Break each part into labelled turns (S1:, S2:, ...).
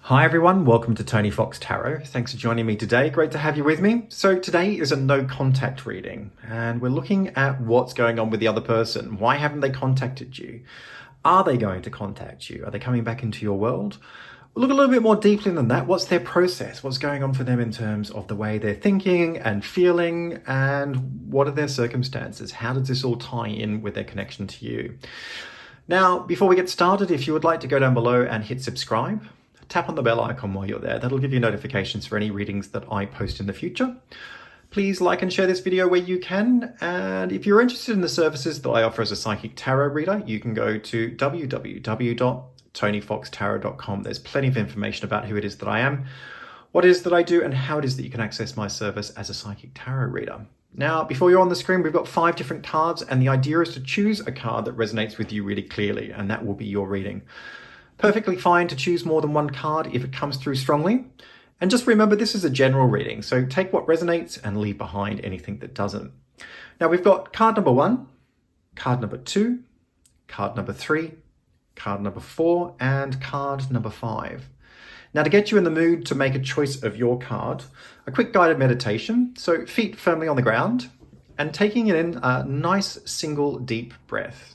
S1: Hi everyone, welcome to Tony Fox Tarot. Thanks for joining me today. Great to have you with me. So today is a no contact reading and we're looking at what's going on with the other person. Why haven't they contacted you? Are they going to contact you? Are they coming back into your world? We'll look a little bit more deeply than that. What's their process? What's going on for them in terms of the way they're thinking and feeling, and what are their circumstances? How does this all tie in with their connection to you? Now, before we get started, if you would like to go down below and hit subscribe, tap on the bell icon while you're there. That'll give you notifications for any readings that I post in the future. Please like and share this video where you can. And if you're interested in the services that I offer as a psychic tarot reader, you can go to www.tonyfoxtarot.com. There's plenty of information about who it is that I am, what it is that I do, and how it is that you can access my service as a psychic tarot reader. Now, before you're on the screen, we've got 5 different cards, and the idea is to choose a card that resonates with you really clearly, and that will be your reading. Perfectly fine to choose more than one card if it comes through strongly. And just remember, this is a general reading, so take what resonates and leave behind anything that doesn't. Now we've got card number 1, card number 2, card number 3, card number 4, and card number 5. Now, to get you in the mood to make a choice of your card, a quick guided meditation. So feet firmly on the ground and taking it in a nice single deep breath.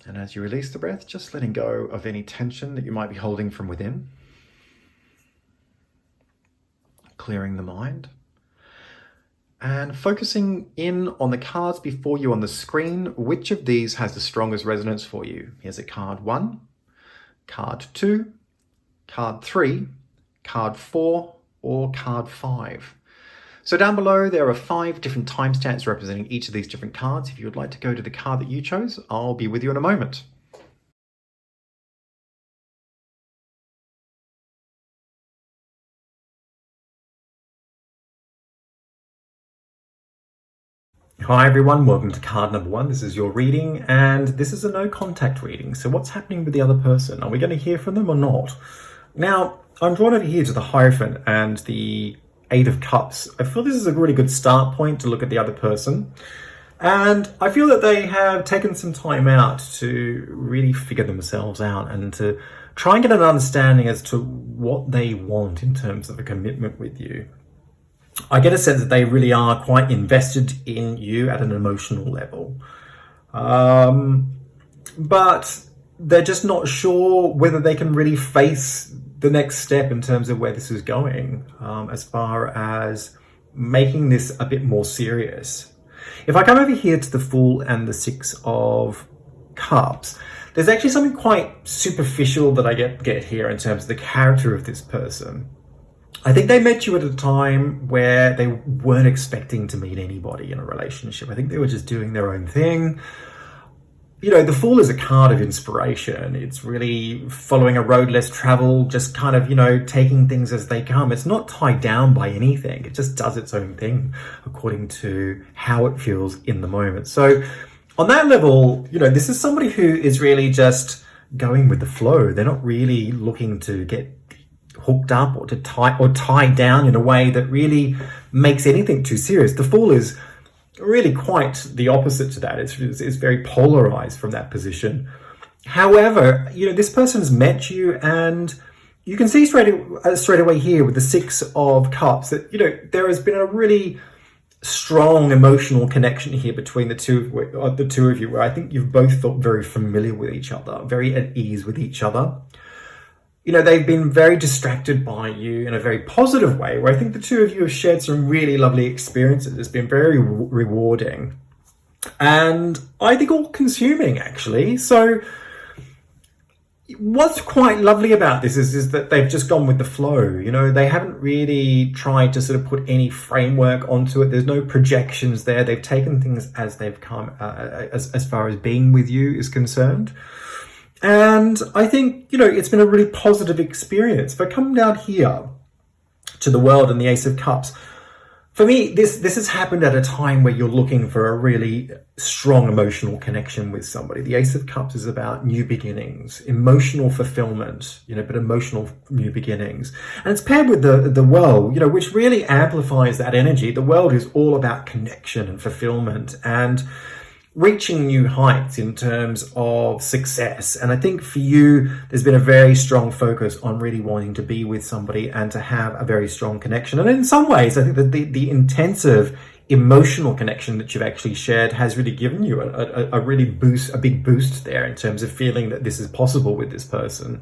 S1: And as you release the breath, just letting go of any tension that you might be holding from within. Clearing the mind. And focusing in on the cards before you on the screen. Which of these has the strongest resonance for you? Here's a card 1, card 2, card 3, card 4, or card 5. So down below, there are 5 different timestamps representing each of these different cards. If you would like to go to the card that you chose, I'll be with you in a moment. Hi everyone, welcome to card number 1. This is your reading, and this is a no contact reading. So what's happening with the other person? Are we going to hear from them or not? Now, I'm drawn over here to the Hierophant and the 8 of Cups. I feel this is a really good start point to look at the other person. And I feel that they have taken some time out to really figure themselves out and to try and get an understanding as to what they want in terms of a commitment with you. I get a sense that they really are quite invested in you at an emotional level. But they're just not sure whether they can really face the next step in terms of where this is going, as far as making this a bit more serious. If I come over here to the Fool and the 6 of Cups, there's actually something quite superficial that I get here in terms of the character of this person. I think they met you at a time where they weren't expecting to meet anybody in a relationship. I think they were just doing their own thing. You know, the Fool is a card of inspiration. It's really following a road less traveled, just kind of, taking things as they come. It's not tied down by anything. It just does its own thing according to how it feels in the moment. So on that level, this is somebody who is really just going with the flow. They're not really looking to get hooked up or to tie down in a way that really makes anything too serious. The Fool is really quite the opposite to that. It's very polarized from that position. However, this person has met you, and you can see straight away here with the 6 of Cups that there has been a really strong emotional connection here between the two of you, where I think you've both felt very familiar with each other, very at ease with each other. They've been very distracted by you in a very positive way, where I think the two of you have shared some really lovely experiences. It's been very rewarding and I think all consuming, actually. So what's quite lovely about this is that they've just gone with the flow. They haven't really tried to sort of put any framework onto it. There's no projections there. They've taken things as they've come, as far as being with you is concerned. And I think, it's been a really positive experience. If I come down here to the World and the Ace of Cups, for me, this has happened at a time where you're looking for a really strong emotional connection with somebody. The Ace of Cups is about new beginnings, emotional fulfillment, but emotional new beginnings. And it's paired with the World, which really amplifies that energy. The World is all about connection and fulfillment. And reaching new heights in terms of success. And I think for you, there's been a very strong focus on really wanting to be with somebody and to have a very strong connection. And in some ways, I think that the intensive emotional connection that you've actually shared has really given you a big boost there in terms of feeling that this is possible with this person.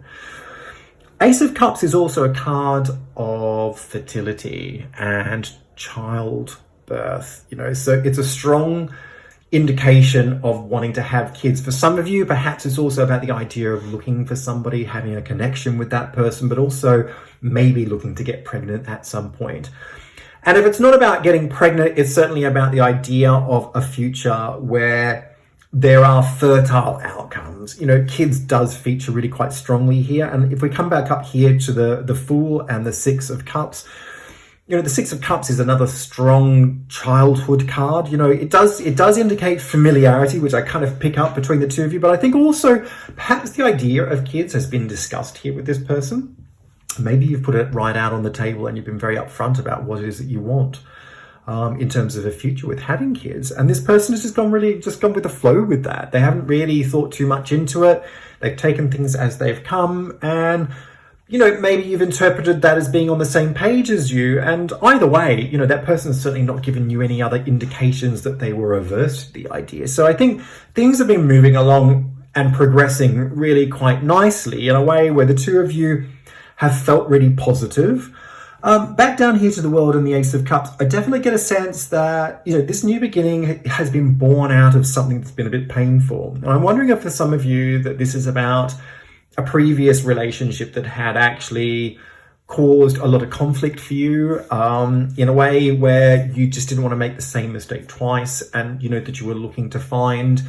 S1: Ace of Cups is also a card of fertility and childbirth, so it's a strong indication of wanting to have kids. For some of you, perhaps it's also about the idea of looking for somebody, having a connection with that person, but also maybe looking to get pregnant at some point. And if it's not about getting pregnant, it's certainly about the idea of a future where there are fertile outcomes. Kids does feature really quite strongly here. And if we come back up here to the Fool and the Six of Cups, the Six of Cups is another strong childhood card. It does indicate familiarity, which I kind of pick up between the two of you. But I think also perhaps the idea of kids has been discussed here with this person. Maybe you've put it right out on the table and you've been very upfront about what it is that you want in terms of a future with having kids. And this person has just gone with the flow with that. They haven't really thought too much into it. They've taken things as they've come, and maybe you've interpreted that as being on the same page as you. And either way, that person's certainly not given you any other indications that they were averse to the idea. So I think things have been moving along and progressing really quite nicely in a way where the two of you have felt really positive. Back down here to the World and the Ace of Cups, I definitely get a sense that, this new beginning has been born out of something that's been a bit painful. And I'm wondering if for some of you that this is about a previous relationship that had actually caused a lot of conflict for you, in a way where you just didn't want to make the same mistake twice, and that you were looking to find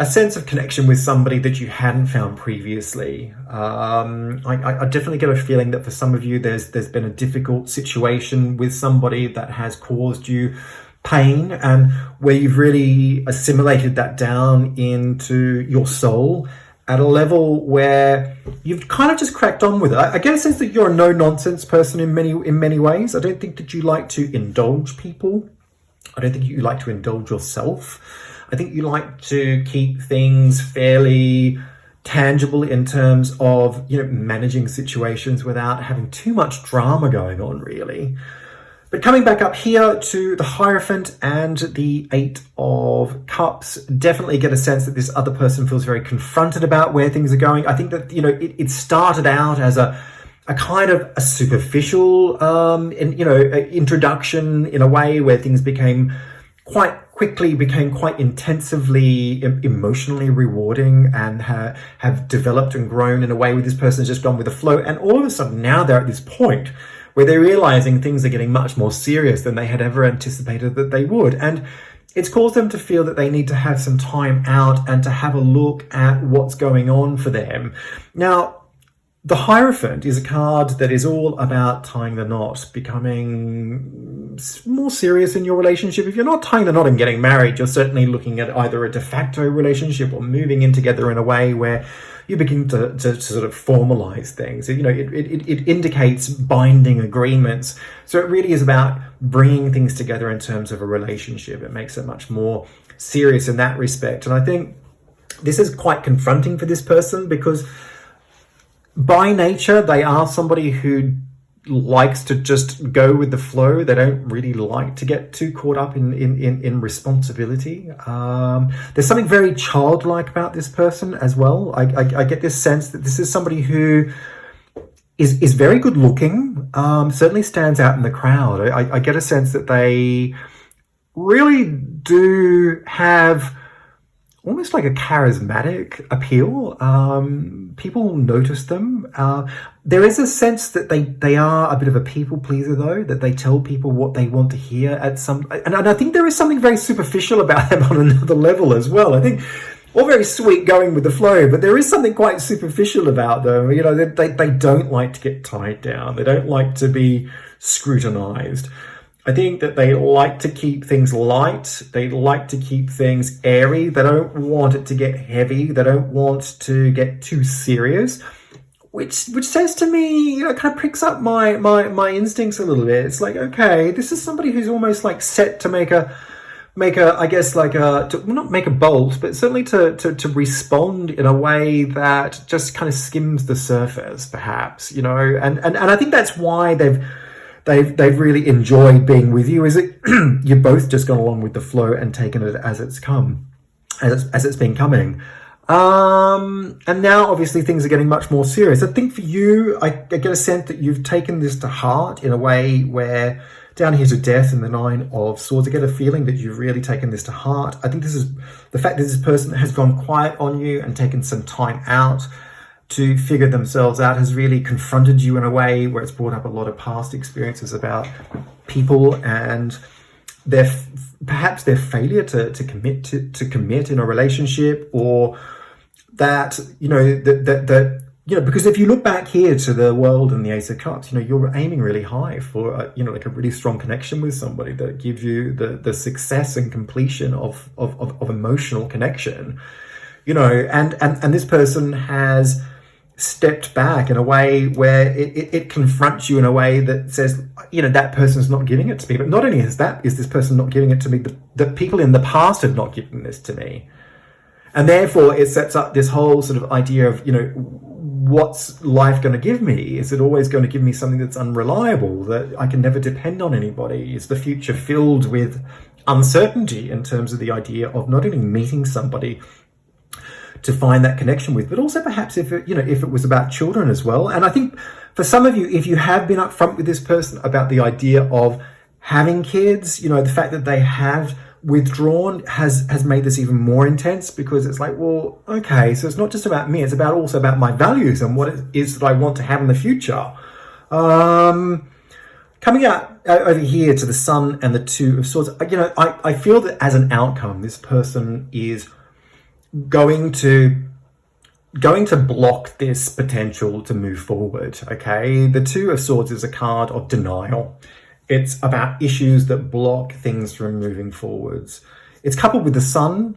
S1: a sense of connection with somebody that you hadn't found previously. I definitely get a feeling that for some of you, there's been a difficult situation with somebody that has caused you pain, and where you've really assimilated that down into your soul at a level where you've kind of just cracked on with it. I get a sense that you're a no-nonsense person in many ways. I don't think that you like to indulge people. I don't think you like to indulge yourself. I think you like to keep things fairly tangible in terms of, managing situations without having too much drama going on, really. But coming back up here to the Hierophant and the Eight of Cups, definitely get a sense that this other person feels very confronted about where things are going. I think that, it started out as a kind of a superficial, introduction in a way where things became quite intensively emotionally rewarding, and have developed and grown in a way where this person has just gone with the flow. And all of a sudden now they're at this point where they're realizing things are getting much more serious than they had ever anticipated that they would. And it's caused them to feel that they need to have some time out and to have a look at what's going on for them. Now, the Hierophant is a card that is all about tying the knot, becoming more serious in your relationship. If you're not tying the knot and getting married, you're certainly looking at either a de facto relationship or moving in together in a way where you begin to sort of formalize things. It indicates binding agreements. So it really is about bringing things together in terms of a relationship. It makes it much more serious in that respect. And I think this is quite confronting for this person, because by nature, they are somebody who likes to just go with the flow. They don't really like to get too caught up in responsibility. There's something very childlike about this person as well. I get this sense that this is somebody who is very good looking, certainly stands out in the crowd. I get a sense that they really do have almost like a charismatic appeal. People notice them. There is a sense that they are a bit of a people pleaser, though, that they tell people what they want to hear and I think there is something very superficial about them on another level as well. I think all very sweet, going with the flow, but there is something quite superficial about them. They don't like to get tied down. They don't like to be scrutinized. I think that they like to keep things light. They like to keep things airy. They don't want it to get heavy. They don't want to get too serious, which says to me, kind of pricks up my instincts a little bit. It's like, okay, this is somebody who's almost like set to make a make a, I guess, like a, to, well, not make a bolt, but certainly to respond in a way that just kind of skims the surface, perhaps, you know, and I think that's why they've really enjoyed being with you, is it you've both just gone along with the flow and taken it as it's come, as it's been coming. And now obviously things are getting much more serious. I think for you, I get a sense that you've taken this to heart in a way where, down here to Death and the Nine of Swords, I get a feeling that you've really taken this to heart. I think this is the fact that this person has gone quiet on you and taken some time out to figure themselves out has really confronted you in a way where it's brought up a lot of past experiences about people and perhaps their failure to commit in a relationship, or that, you know, that you know, because if you look back here to the World and the Ace of Cups, you know, you're aiming really high for you know, like a really strong connection with somebody that gives you the success and completion of emotional connection, you know, and this person has stepped back in a way where it confronts you in a way that says, you know, that person's not giving it to me. But not only is this person not giving it to me, the people in the past have not given this to me. And therefore it sets up this whole sort of idea of, you know, what's life going to give me? Is it always going to give me something that's unreliable, that I can never depend on anybody? Is the future filled with uncertainty in terms of the idea of not only meeting somebody to find that connection with, but also perhaps if it was about children as well. And I think for some of you, if you have been upfront with this person about the idea of having kids, you know, the fact that they have withdrawn has made this even more intense, because it's like, well, okay, so it's not just about me, it's also about my values and what it is that I want to have in the future. Coming out over here to the Sun and the Two of Swords, you know, I feel that as an outcome, this person is going to block this potential to move forward. Okay, the Two of Swords is a card of denial. It's about issues that block things from moving forwards. It's coupled with the Sun.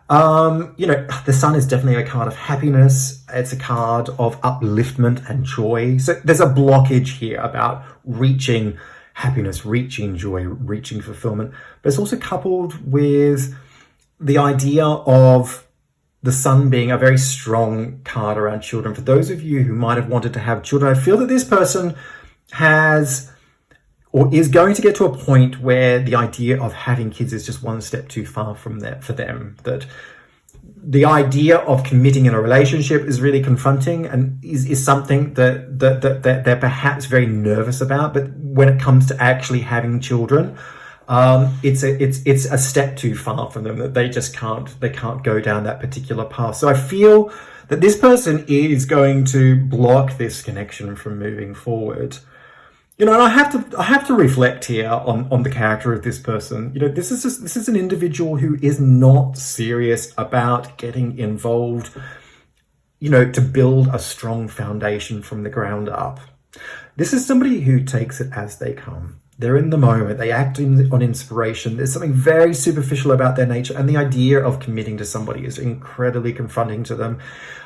S1: You know, the Sun is definitely a card of happiness. It's a card of upliftment and joy. So there's a blockage here about reaching happiness, reaching joy, reaching fulfillment. But it's also coupled with the idea of the Sun being a very strong card around children. For those of you who might have wanted to have children, I feel that this person has, or is going to get to a point where the idea of having kids is just one step too far from that for them. That the idea of committing in a relationship is really confronting and is something that they're perhaps very nervous about. But when it comes to actually having children, it's a step too far from them, that they just can't go down that particular path. So I feel that this person is going to block this connection from moving forward. You know, and I have to reflect here on the character of this person. You know, this is an individual who is not serious about getting involved, you know, to build a strong foundation from the ground up. This is somebody who takes it as they come. They're in the moment. They act on inspiration. There's something very superficial about their nature, and the idea of committing to somebody is incredibly confronting to them.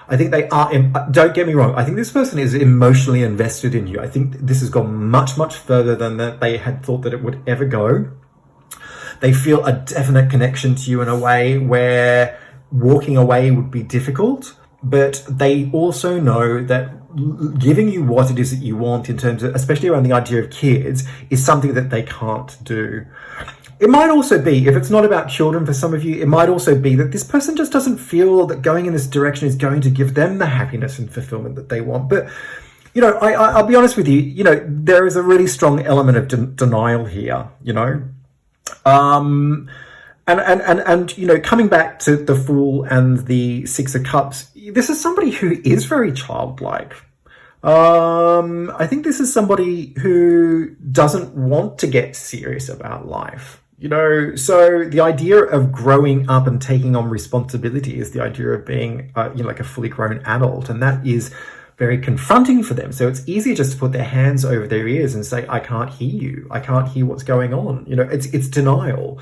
S1: I think they are, don't get me wrong, I think this person is emotionally invested in you. I think this has gone much, much further than that they had thought that it would ever go. They feel a definite connection to you in a way where walking away would be difficult, but they also know that giving you what it is that you want in terms of, especially around the idea of kids, is something that they can't do. It might also be, if it's not about children for some of you, it might also be that this person just doesn't feel that going in this direction is going to give them the happiness and fulfillment that they want. But, you know, I'll be honest with you, you know, there is a really strong element of denial here, you know. And you know, coming back to the Fool and the Six of Cups, this is somebody who is very childlike. I think this is somebody who doesn't want to get serious about life. You know, so the idea of growing up and taking on responsibility is the idea of being, you know, like a fully grown adult. And that is very confronting for them. So it's easier just to put their hands over their ears and say, I can't hear you. I can't hear what's going on. You know, it's denial.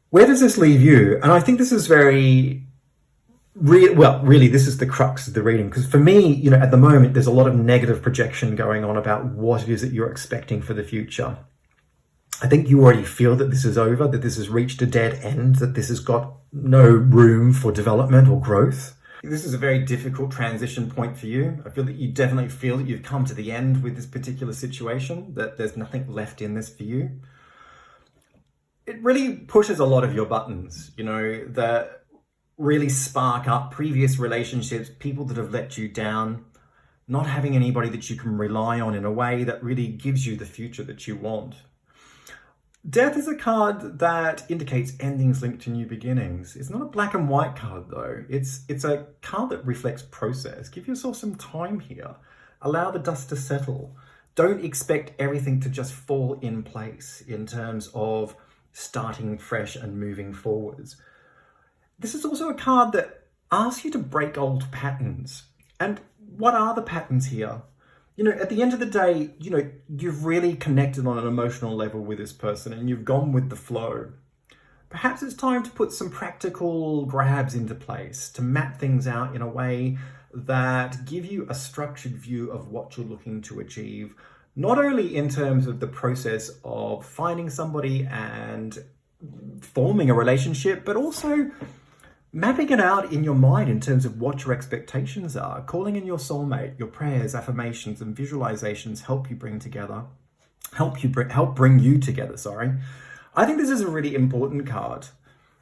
S1: Where does this leave you? And I think this is really, this is the crux of the reading. Because for me, you know, at the moment, there's a lot of negative projection going on about what it is that you're expecting for the future. I think you already feel that this is over, that this has reached a dead end, that this has got no room for development or growth. This is a very difficult transition point for you. I feel that you definitely feel that you've come to the end with this particular situation, that there's nothing left in this for you. It really pushes a lot of your buttons, that really spark up previous relationships, people that have let you down, not having anybody that you can rely on in a way that really gives you the future that you want. Death is a card that indicates endings linked to new beginnings. It's not a black and white card though. It's a card that reflects process. Give yourself some time here. Allow the dust to settle. Don't expect everything to just fall in place in terms of starting fresh and moving forwards. This is also a card that asks you to break old patterns. And what are the patterns here? At the end of the day, you've really connected on an emotional level with this person and you've gone with the flow. Perhaps it's time to put some practical grabs into place to map things out in a way that give you a structured view of what you're looking to achieve, not only in terms of the process of finding somebody and forming a relationship, but also mapping it out in your mind in terms of what your expectations are. Calling in your soulmate, your prayers, affirmations, and visualizations help you bring you together, sorry. I think this is a really important card.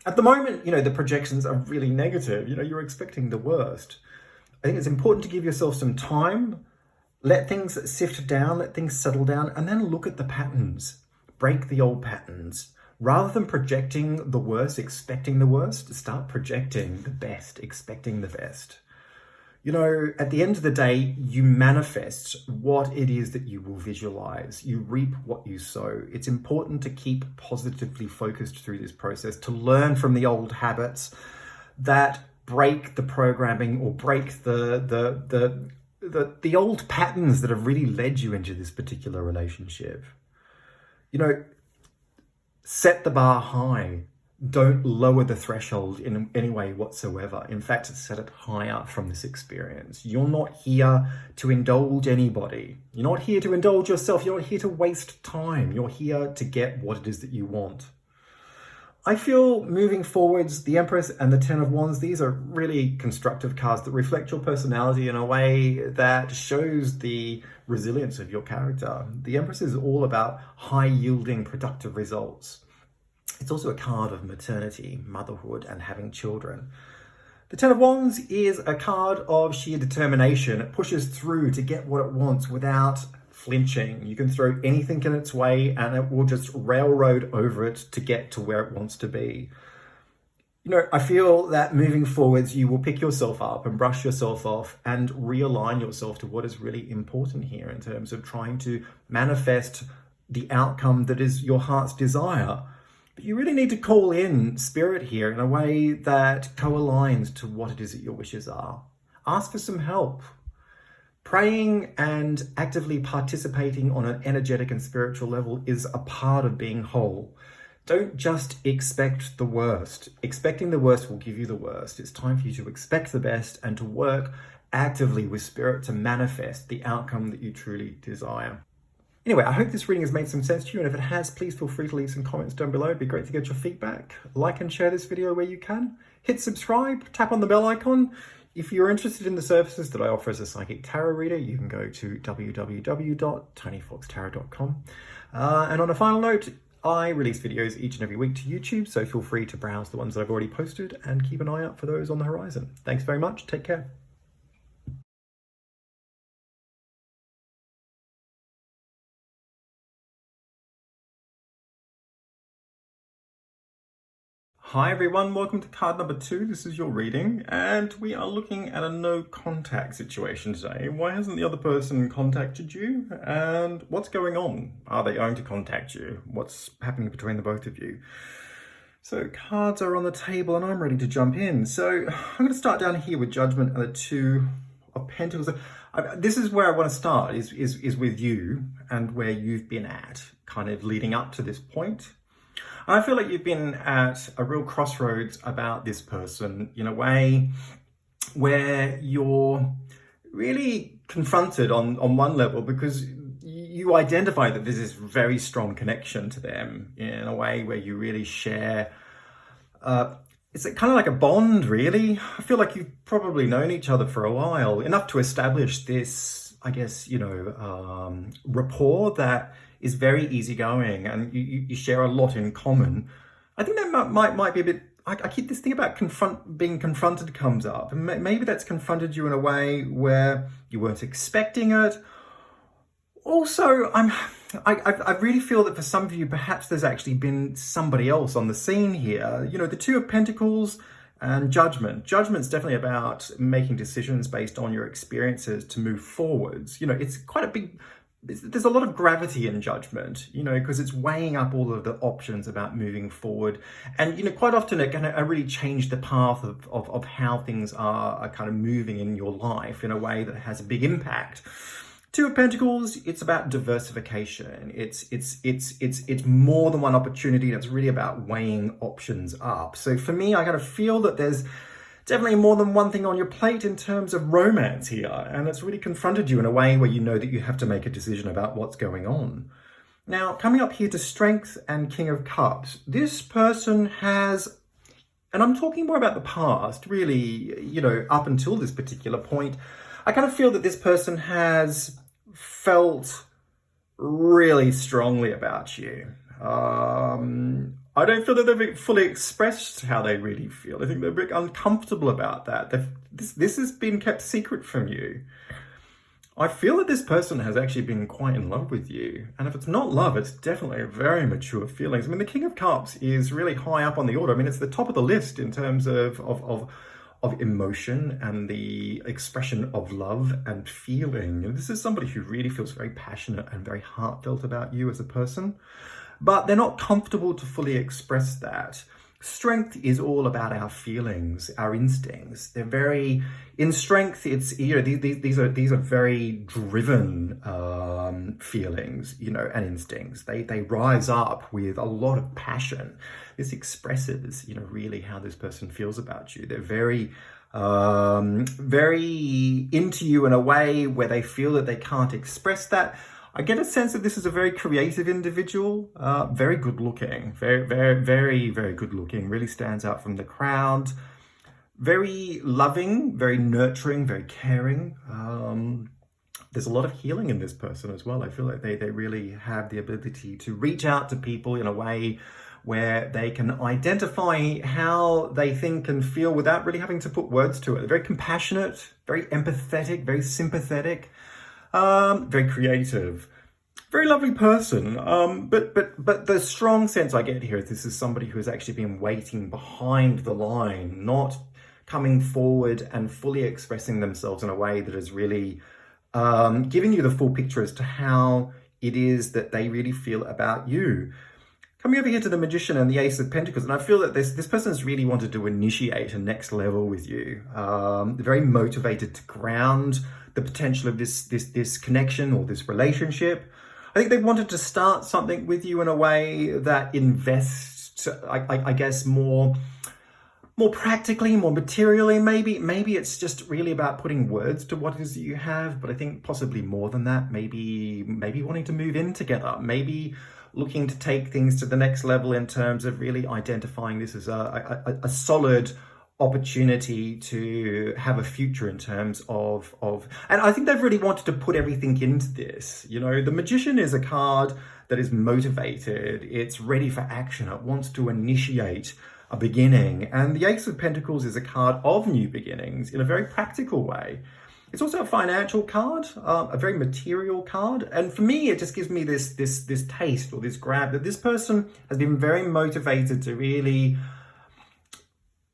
S1: At the moment, the projections are really negative. You're expecting the worst. I think it's important to give yourself some time, let things sift down, let things settle down, and then look at the patterns. Break the old patterns. Rather than projecting the worst, expecting the worst, start projecting the best, expecting the best. At the end of the day, you manifest what it is that you will visualize. You reap what you sow. It's important to keep positively focused through this process, to learn from the old habits that break the programming or break the old patterns that have really led you into this particular relationship. Set the bar high. Don't lower the threshold in any way whatsoever. In fact, set it higher from this experience. You're not here to indulge anybody. You're not here to indulge yourself. You're not here to waste time. You're here to get what it is that you want. I feel moving forwards, the Empress and the Ten of Wands, these are really constructive cards that reflect your personality in a way that shows the resilience of your character. The Empress is all about high-yielding, productive results. It's also a card of maternity, motherhood, and having children. The Ten of Wands is a card of sheer determination. It pushes through to get what it wants without flinching. You can throw anything in its way and it will just railroad over it to get to where it wants to be. I feel that moving forwards, you will pick yourself up and brush yourself off and realign yourself to what is really important here in terms of trying to manifest the outcome that is your heart's desire. But you really need to call in spirit here in a way that co-aligns to what it is that your wishes are. Ask for some help. Praying and actively participating on an energetic and spiritual level is a part of being whole. Don't just expect the worst. Expecting the worst will give you the worst. It's time for you to expect the best and to work actively with spirit to manifest the outcome that you truly desire. Anyway, I hope this reading has made some sense to you, and if it has, please feel free to leave some comments down below. It'd be great to get your feedback. Like and share this video where you can. Hit subscribe, tap on the bell icon. If you're interested in the services that I offer as a psychic tarot reader, you can go to www.tonyfoxtarot.com. And on a final note, I release videos each and every week to YouTube, so feel free to browse the ones that I've already posted and keep an eye out for those on the horizon. Thanks very much. Take care. Hi everyone, welcome to card number 2. This is your reading, and we are looking at a no contact situation today. Why hasn't the other person contacted you? And what's going on? Are they going to contact you? What's happening between the both of you? So cards are on the table and I'm ready to jump in. So I'm going to start down here with Judgment and the Two of Pentacles. This is where I want to start, is with you and where you've been at, kind of leading up to this point. I feel like you've been at a real crossroads about this person in a way where you're really confronted on one level, because you identify that there's this very strong connection to them in a way where you really share. It's kind of like a bond, really. I feel like you've probably known each other for a while, enough to establish this, I guess, rapport that is very easygoing, and you share a lot in common. I think that might be a bit. I keep this thing about being confronted comes up, and maybe that's confronted you in a way where you weren't expecting it. Also, I really feel that for some of you, perhaps there's actually been somebody else on the scene here. The Two of Pentacles and Judgment. Judgment's definitely about making decisions based on your experiences to move forwards. It's quite a big. There's a lot of gravity in Judgment, because it's weighing up all of the options about moving forward. And, quite often it can really change the path of how things are kind of moving in your life in a way that has a big impact. Two of Pentacles, it's about diversification. It's more than one opportunity. It's really about weighing options up. So for me, I kind of feel that there's definitely more than one thing on your plate in terms of romance here. And it's really confronted you in a way where you know that you have to make a decision about what's going on. Now, coming up here to Strength and King of Cups, this person has, and I'm talking more about the past, really, up until this particular point, I kind of feel that this person has felt really strongly about you. I don't feel that they've fully expressed how they really feel. I think they're a bit uncomfortable about that. This has been kept secret from you. I feel that this person has actually been quite in love with you. And if it's not love, it's definitely a very mature feelings. The King of Cups is really high up on the order. It's the top of the list in terms of emotion and the expression of love and feeling. This is somebody who really feels very passionate and very heartfelt about you as a person. But they're not comfortable to fully express that. Strength is all about our feelings, our instincts. They're very, in strength, it's, these are very driven feelings, and instincts. They rise up with a lot of passion. This expresses, really how this person feels about you. They're very into you in a way where they feel that they can't express that. I get a sense that this is a very creative individual, very good looking, very, very, very, very good looking, really stands out from the crowd, very loving, very nurturing, very caring. There's a lot of healing in this person as well. I feel like they really have the ability to reach out to people in a way where they can identify how they think and feel without really having to put words to it. They're very compassionate, very empathetic, very sympathetic. Very creative, very lovely person. But the strong sense I get here is this is somebody who has actually been waiting behind the line, not coming forward and fully expressing themselves in a way that is really giving you the full picture as to how it is that they really feel about you. Coming over here to the Magician and the Ace of Pentacles, and I feel that this person's really wanted to initiate a next level with you. They're very motivated to ground the potential of this connection or this relationship. I think they wanted to start something with you in a way that invests, I guess, more practically, more materially. Maybe it's just really about putting words to what it is that you have, but I think possibly more than that. Maybe wanting to move in together. Maybe looking to take things to the next level in terms of really identifying this as a solid opportunity to have a future in terms of and I think they've really wanted to put everything into this. The Magician is a card that is motivated, it's ready for action, it wants to initiate a beginning, and the Ace of Pentacles is a card of new beginnings in a very practical way. It's also a financial card, a very material card, and for me it just gives me this taste or this grab that this person has been very motivated to really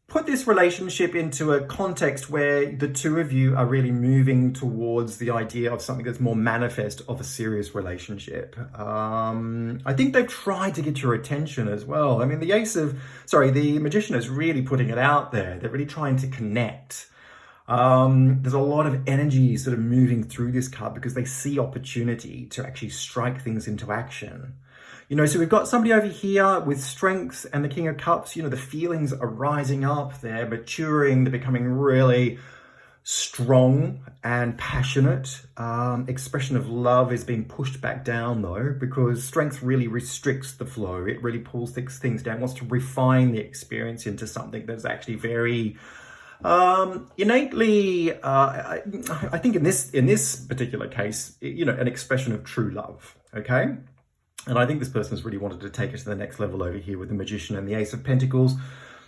S1: put this relationship into a context where the two of you are really moving towards the idea of something that's more manifest of a serious relationship. I think they've tried to get your attention as well. The Magician is really putting it out there. They're really trying to connect. There's a lot of energy sort of moving through this card because they see opportunity to actually strike things into action. So we've got somebody over here with Strength and the King of Cups. The feelings are rising up, they're maturing, they're becoming really strong and passionate. Expression of love is being pushed back down though, because strength really restricts the flow. It really pulls things down, wants to refine the experience into something that's actually very innately, I think in this particular case, an expression of true love. Okay. And I think this person's really wanted to take it to the next level over here with the Magician and the Ace of Pentacles.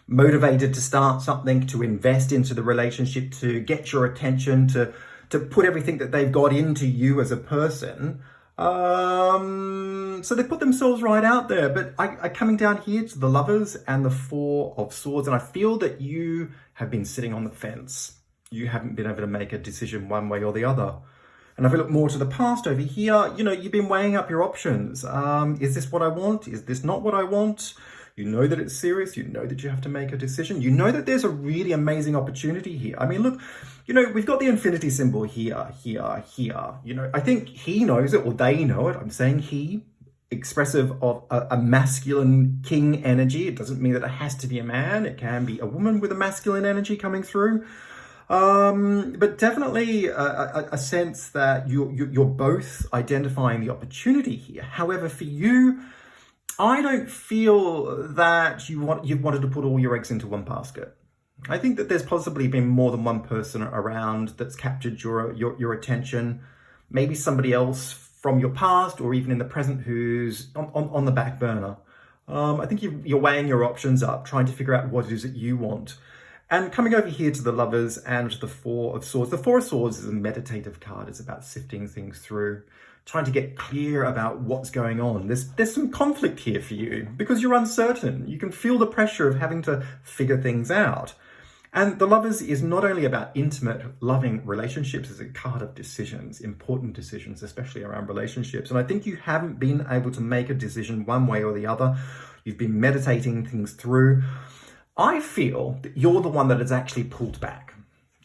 S1: Motivated to start something, to invest into the relationship, to get your attention, to put everything that they've got into you as a person. So they put themselves right out there. But I coming down here to the Lovers and the Four of Swords, and I feel that you have been sitting on the fence. You haven't been able to make a decision one way or the other. And if I look more to the past over here, you've been weighing up your options. Is this what I want? Is this not what I want? You know that it's serious. You know that you have to make a decision. You know that there's a really amazing opportunity here. I mean, look, we've got the infinity symbol here. I think he knows it, or they know it. I'm saying he, expressive of a masculine king energy. It doesn't mean that it has to be a man. It can be a woman with a masculine energy coming through. But definitely a sense that you're both identifying the opportunity here. However, for you, I don't feel that you've wanted to put all your eggs into one basket. I think that there's possibly been more than one person around that's captured your attention. Maybe somebody else from your past or even in the present who's on the back burner. I think you're weighing your options up, trying to figure out what it is that you want. And coming over here to the Lovers and the Four of Swords. The Four of Swords is a meditative card. It's about sifting things through, trying to get clear about what's going on. There's some conflict here for you because you're uncertain. You can feel the pressure of having to figure things out. And the Lovers is not only about intimate, loving relationships, it's a card of decisions, important decisions, especially around relationships. And I think you haven't been able to make a decision one way or the other. You've been meditating things through. I feel that you're the one that has actually pulled back.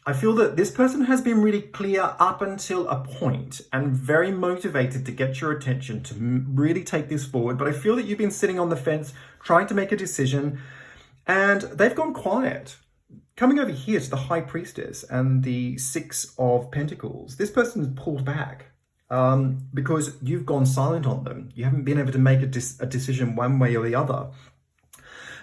S1: I feel that this person has been really clear up until a point and very motivated to get your attention to really take this forward. But I feel that you've been sitting on the fence trying to make a decision and they've gone quiet. Coming over here to the High Priestess and the Six of Pentacles, this person's pulled back because you've gone silent on them. You haven't been able to make a decision one way or the other.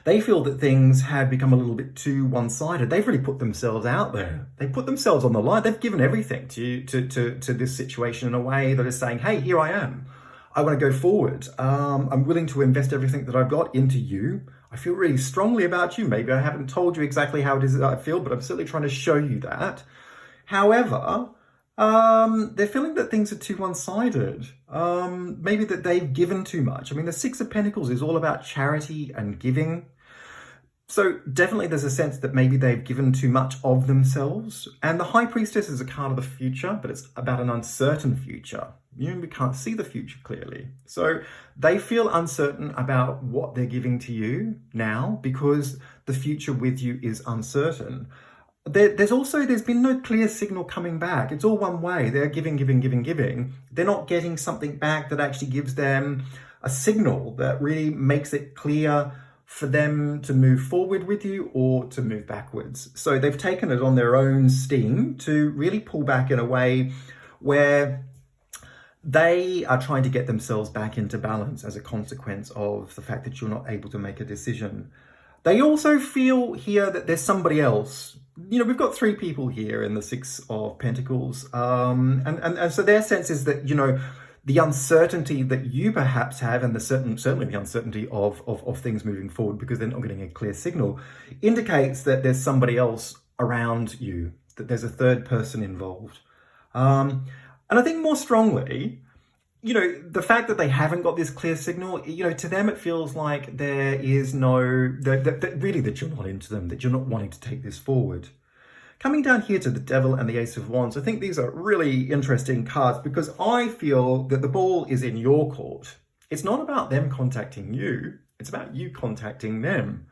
S1: They feel that things have become a little bit too one-sided. They've really put themselves out there. They put themselves on the line. They've given everything to this situation in a way that is saying, hey, here I am. I want to go forward. I'm willing to invest everything that I've got into you. I feel really strongly about you. Maybe I haven't told you exactly how it is that I feel, but I'm certainly trying to show you that. However, they're feeling that things are too one-sided. Maybe that they've given too much. I mean, the Six of Pentacles is all about charity and giving. So definitely there's a sense that maybe they've given too much of themselves. And the High Priestess is a card of the future, but it's about an uncertain future. We can't see the future clearly. So they feel uncertain about what they're giving to you now because the future with you is uncertain. There's been no clear signal coming back. It's all one way. They're giving. They're not getting something back that actually gives them a signal that really makes it clear for them to move forward with you or to move backwards. So they've taken it on their own steam to really pull back in a way where they are trying to get themselves back into balance as a consequence of the fact that you're not able to make a decision. They also feel here that there's somebody else. We've got three people here in the Six of Pentacles. And so their sense is that, the uncertainty that you perhaps have and certainly the uncertainty of things moving forward because they're not getting a clear signal indicates that there's somebody else around you, that there's a third person involved. And I think more strongly, the fact that they haven't got this clear signal, to them it feels like there is really that you're not into them, that you're not wanting to take this forward. Coming down here to the Devil and the Ace of Wands, I think these are really interesting cards because I feel that the ball is in your court. It's not about them contacting you, it's about you contacting them.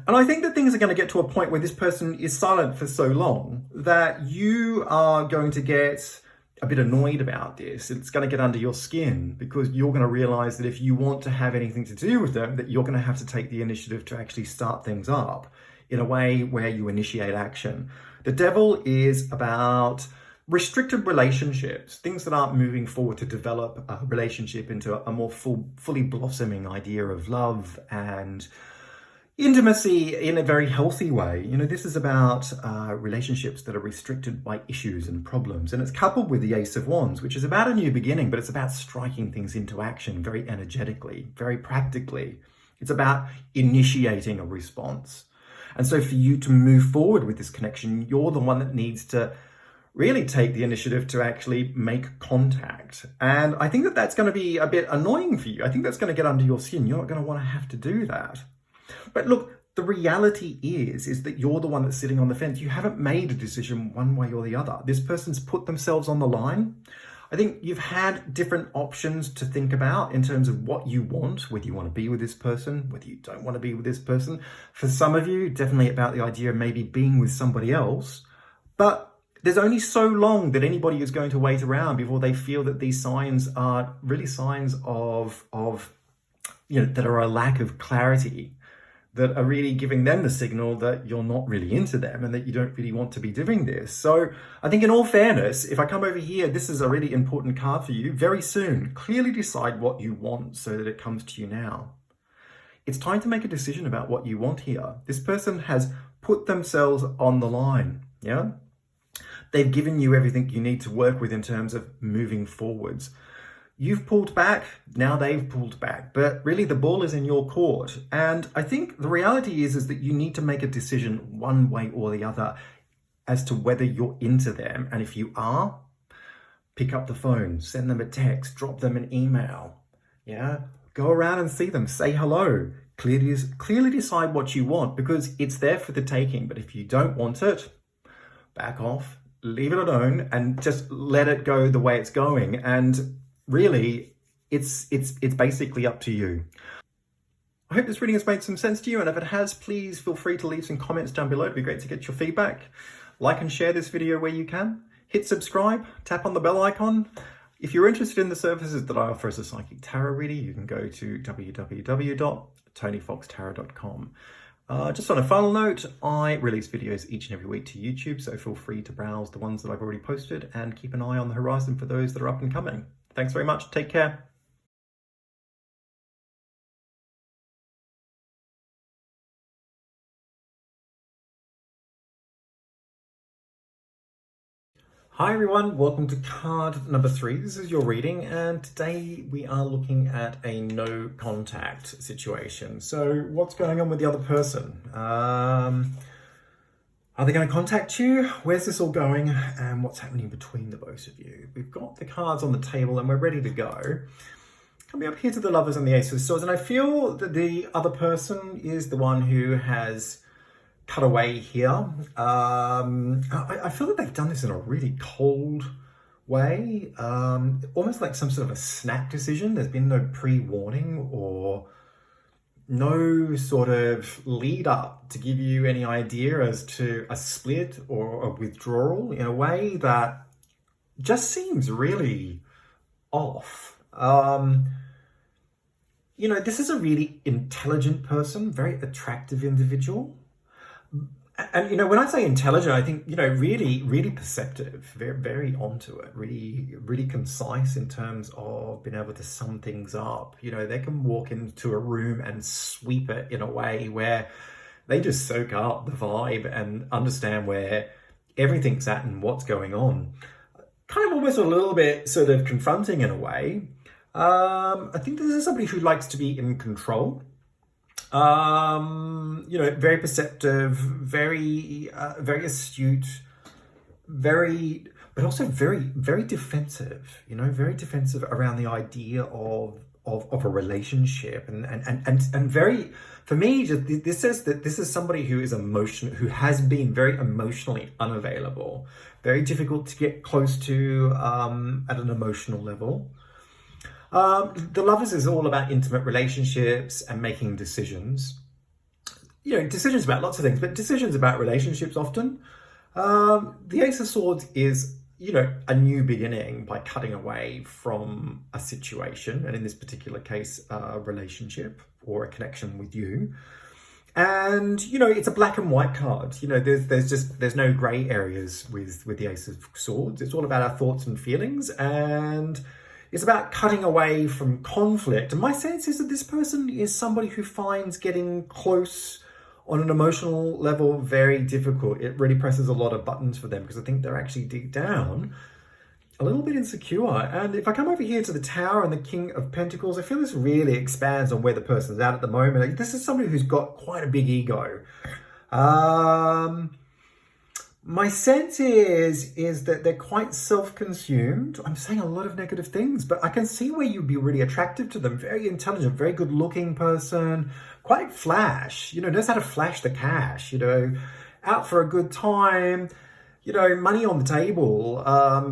S1: And I think that things are going to get to a point where this person is silent for so long that you are going to get a bit annoyed about this. It's going to get under your skin because you're going to realize that if you want to have anything to do with them, that you're going to have to take the initiative to actually start things up in a way where you initiate action. The Devil is about restricted relationships, things that aren't moving forward to develop a relationship into a more fully blossoming idea of love and intimacy in a very healthy way. This is about relationships that are restricted by issues and problems. And it's coupled with the Ace of Wands, which is about a new beginning, but it's about striking things into action very energetically, very practically. It's about initiating a response. And so for you to move forward with this connection, you're the one that needs to really take the initiative to actually make contact. And I think that that's going to be a bit annoying for you. I think that's going to get under your skin. You're not going to want to have to do that. But look, the reality is that you're the one that's sitting on the fence. You haven't made a decision one way or the other. This person's put themselves on the line. I think you've had different options to think about in terms of what you want, whether you want to be with this person, whether you don't want to be with this person. For some of you, definitely about the idea of maybe being with somebody else. But there's only so long that anybody is going to wait around before they feel that these signs are really signs of that are a lack of clarity, that are really giving them the signal that you're not really into them and that you don't really want to be doing this. So I think in all fairness, if I come over here, this is a really important card for you. Very soon, clearly decide what you want so that it comes to you now. It's time to make a decision about what you want here. This person has put themselves on the line, yeah? They've given you everything you need to work with in terms of moving forwards. You've pulled back, now they've pulled back, but really the ball is in your court. And I think the reality is that you need to make a decision one way or the other as to whether you're into them. And if you are, pick up the phone, send them a text, drop them an email, yeah? Go around and see them, say hello, clearly decide what you want, because it's there for the taking. But if you don't want it, back off, leave it alone, and just let it go the way it's going. And really, it's basically up to you. I hope this reading has made some sense to you, and if it has, please feel free to leave some comments down below. It'd be great to get your feedback. Like and share this video where you can. Hit subscribe, tap on the bell icon. If you're interested in the services that I offer as a psychic tarot reader, you can go to www.tonyfoxtarot.com. Just on a final note, I release videos each and every week to YouTube, so feel free to browse the ones that I've already posted and keep an eye on the horizon for those that are up and coming. Thanks very much. Take care. Hi everyone, welcome to card number 3. This is your reading, and today we are looking at a no contact situation. So what's going on with the other person? Are they going to contact you? Where's this all going? And what's happening between the both of you? We've got the cards on the table and we're ready to go. Coming up here to the Lovers and the Ace of Swords, and I feel that the other person is the one who has cut away here. I feel that they've done this in a really cold way, almost like some sort of a snap decision. There's been no pre-warning or no sort of lead up to give you any idea as to a split or a withdrawal, in a way that just seems really off. This is a really intelligent person, very attractive individual. And, when I say intelligent, I think, really, really perceptive, very, very onto it, really, really concise in terms of being able to sum things up. They can walk into a room and sweep it in a way where they just soak up the vibe and understand where everything's at and what's going on. Kind of almost a little bit sort of confronting in a way. I think this is somebody who likes to be in control. Very perceptive, very astute, but also very, very defensive, very defensive around the idea of a relationship, and very, for me, this says that this is somebody who is who has been very emotionally unavailable, very difficult to get close to, at an emotional level. The Lovers is all about intimate relationships and making decisions. Decisions about lots of things, but decisions about relationships often. The Ace of Swords is, a new beginning by cutting away from a situation, and in this particular case, a relationship or a connection with you. And it's a black and white card. There's no grey areas with the Ace of Swords. It's all about our thoughts and feelings, and it's about cutting away from conflict. And my sense is that this person is somebody who finds getting close on an emotional level very difficult. It really presses a lot of buttons for them, because I think they're actually deep down a little bit insecure. And if I come over here to the Tower and the King of Pentacles, I feel this really expands on where the person's at the moment. This is somebody who's got quite a big ego. My sense is that they're quite self-consumed. I'm saying a lot of negative things, but I can see where you'd be really attractive to them. Very intelligent, very good-looking person, quite flash, knows how to flash the cash, out for a good time, money on the table,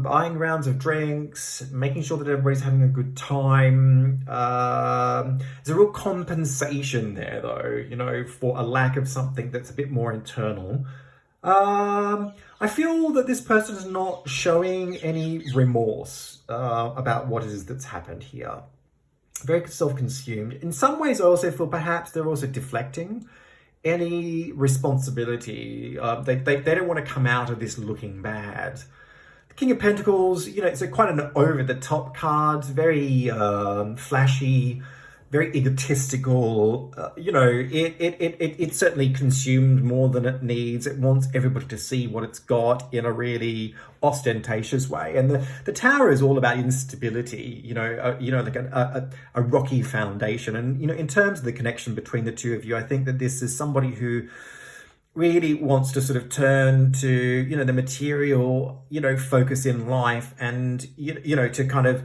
S1: buying rounds of drinks, making sure that everybody's having a good time. There's a real compensation there, though, for a lack of something that's a bit more internal. I feel that this person is not showing any remorse about what it is that's happened here. Very self-consumed. In some ways, I also feel perhaps they're also deflecting any responsibility. They don't want to come out of this looking bad. The King of Pentacles, it's quite an over-the-top card, very flashy, very egotistical. It's certainly consumed more than it needs. It wants everybody to see what it's got in a really ostentatious way. And the Tower is all about instability, like a rocky foundation. And, in terms of the connection between the two of you, I think that this is somebody who really wants to sort of turn to, the material, focus in life, and, to kind of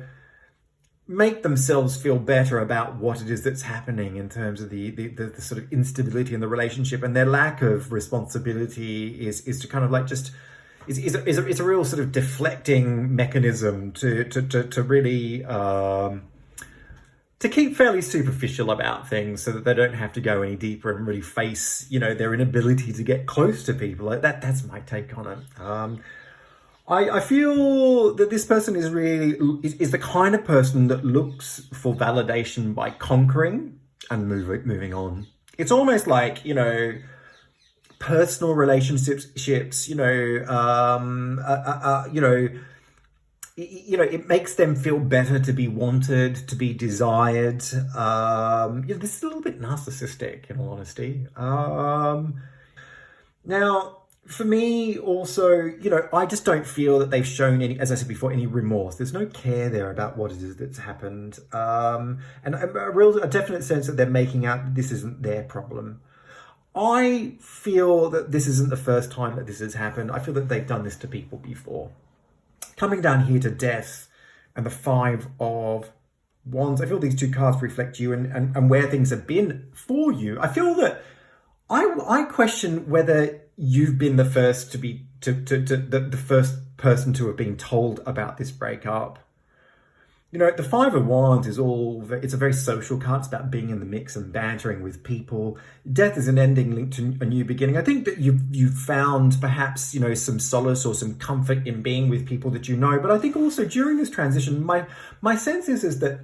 S1: make themselves feel better about what it is that's happening in terms of the sort of instability in the relationship. And their lack of responsibility is to kind of like just is a real sort of deflecting mechanism to really to keep fairly superficial about things, so that they don't have to go any deeper and really face their inability to get close to people. Like that's my take on it. I feel that this person is the kind of person that looks for validation by conquering and moving on. It's almost like, personal relationships, it makes them feel better to be wanted, to be desired. This is a little bit narcissistic, in all honesty. Now, for me, also, I just don't feel that they've shown any, as I said before, any remorse. There's no care there about what it is that's happened. And a definite sense that they're making out that this isn't their problem. I feel that this isn't the first time that this has happened. I feel that they've done this to people before. Coming down here to Death and the Five of Wands, I feel these two cards reflect you and where things have been for you. I feel that I question whether you've been the first to be the first person to have been told about this breakup. The Five of Wands it's a very social card. It's about being in the mix and bantering with people. Death is an ending linked to a new beginning. I think that you've found perhaps some solace or some comfort in being with people that but I think also during this transition, my sense is that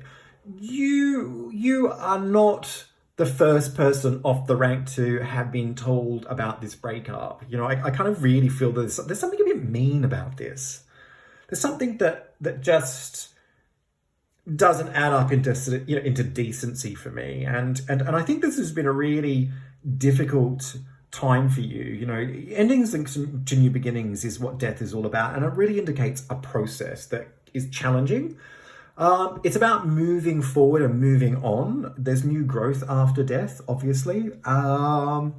S1: you are not the first person off the rank to have been told about this breakup. I kind of really feel there's something a bit mean about this. There's something that just doesn't add up into decency for me. And I think this has been a really difficult time for you. Endings linked to new beginnings is what Death is all about. And it really indicates a process that is challenging. It's about moving forward and moving on. There's new growth after death, obviously. But,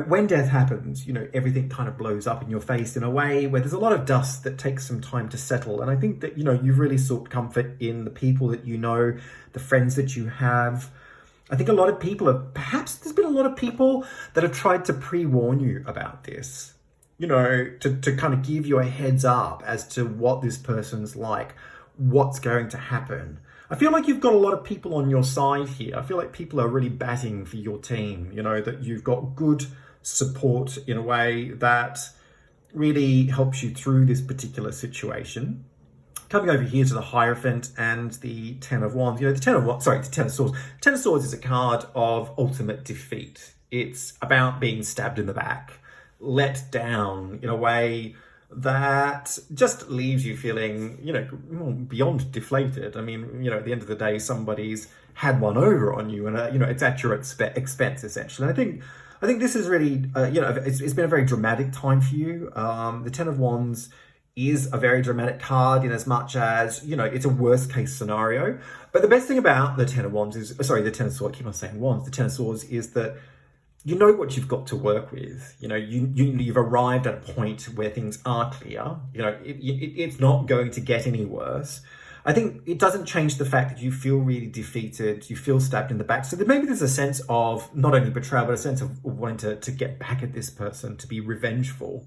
S1: when death happens, everything kind of blows up in your face in a way where there's a lot of dust that takes some time to settle. And I think that, you've really sought comfort in the people that the friends that you have. I think a lot of people there's been a lot of people that have tried to pre-warn you about this, to kind of give you a heads up as to what this person's like, what's going to happen. I feel like you've got a lot of people on your side here. I feel like people are really batting for your team, that you've got good support in a way that really helps you through this particular situation. Coming over here to the Hierophant and the Ten of Wands, the Ten of Swords. Ten of Swords is a card of ultimate defeat. It's about being stabbed in the back, let down in a way that just leaves you feeling, beyond deflated. I mean, at the end of the day, somebody's had one over on you, and it's at your expense essentially. And I think this is really, it's been a very dramatic time for you. The Ten of Wands is a very dramatic card in as much as, it's a worst case scenario. But the best thing about the Ten of Wands is, the Ten of Swords, I keep on saying Wands, the Ten of Swords is that you know what you've got to work with. You've arrived at a point where things are clear. It's not going to get any worse. I think it doesn't change the fact that you feel really defeated, you feel stabbed in the back. So maybe there's a sense of not only betrayal, but a sense of wanting to get back at this person, to be revengeful.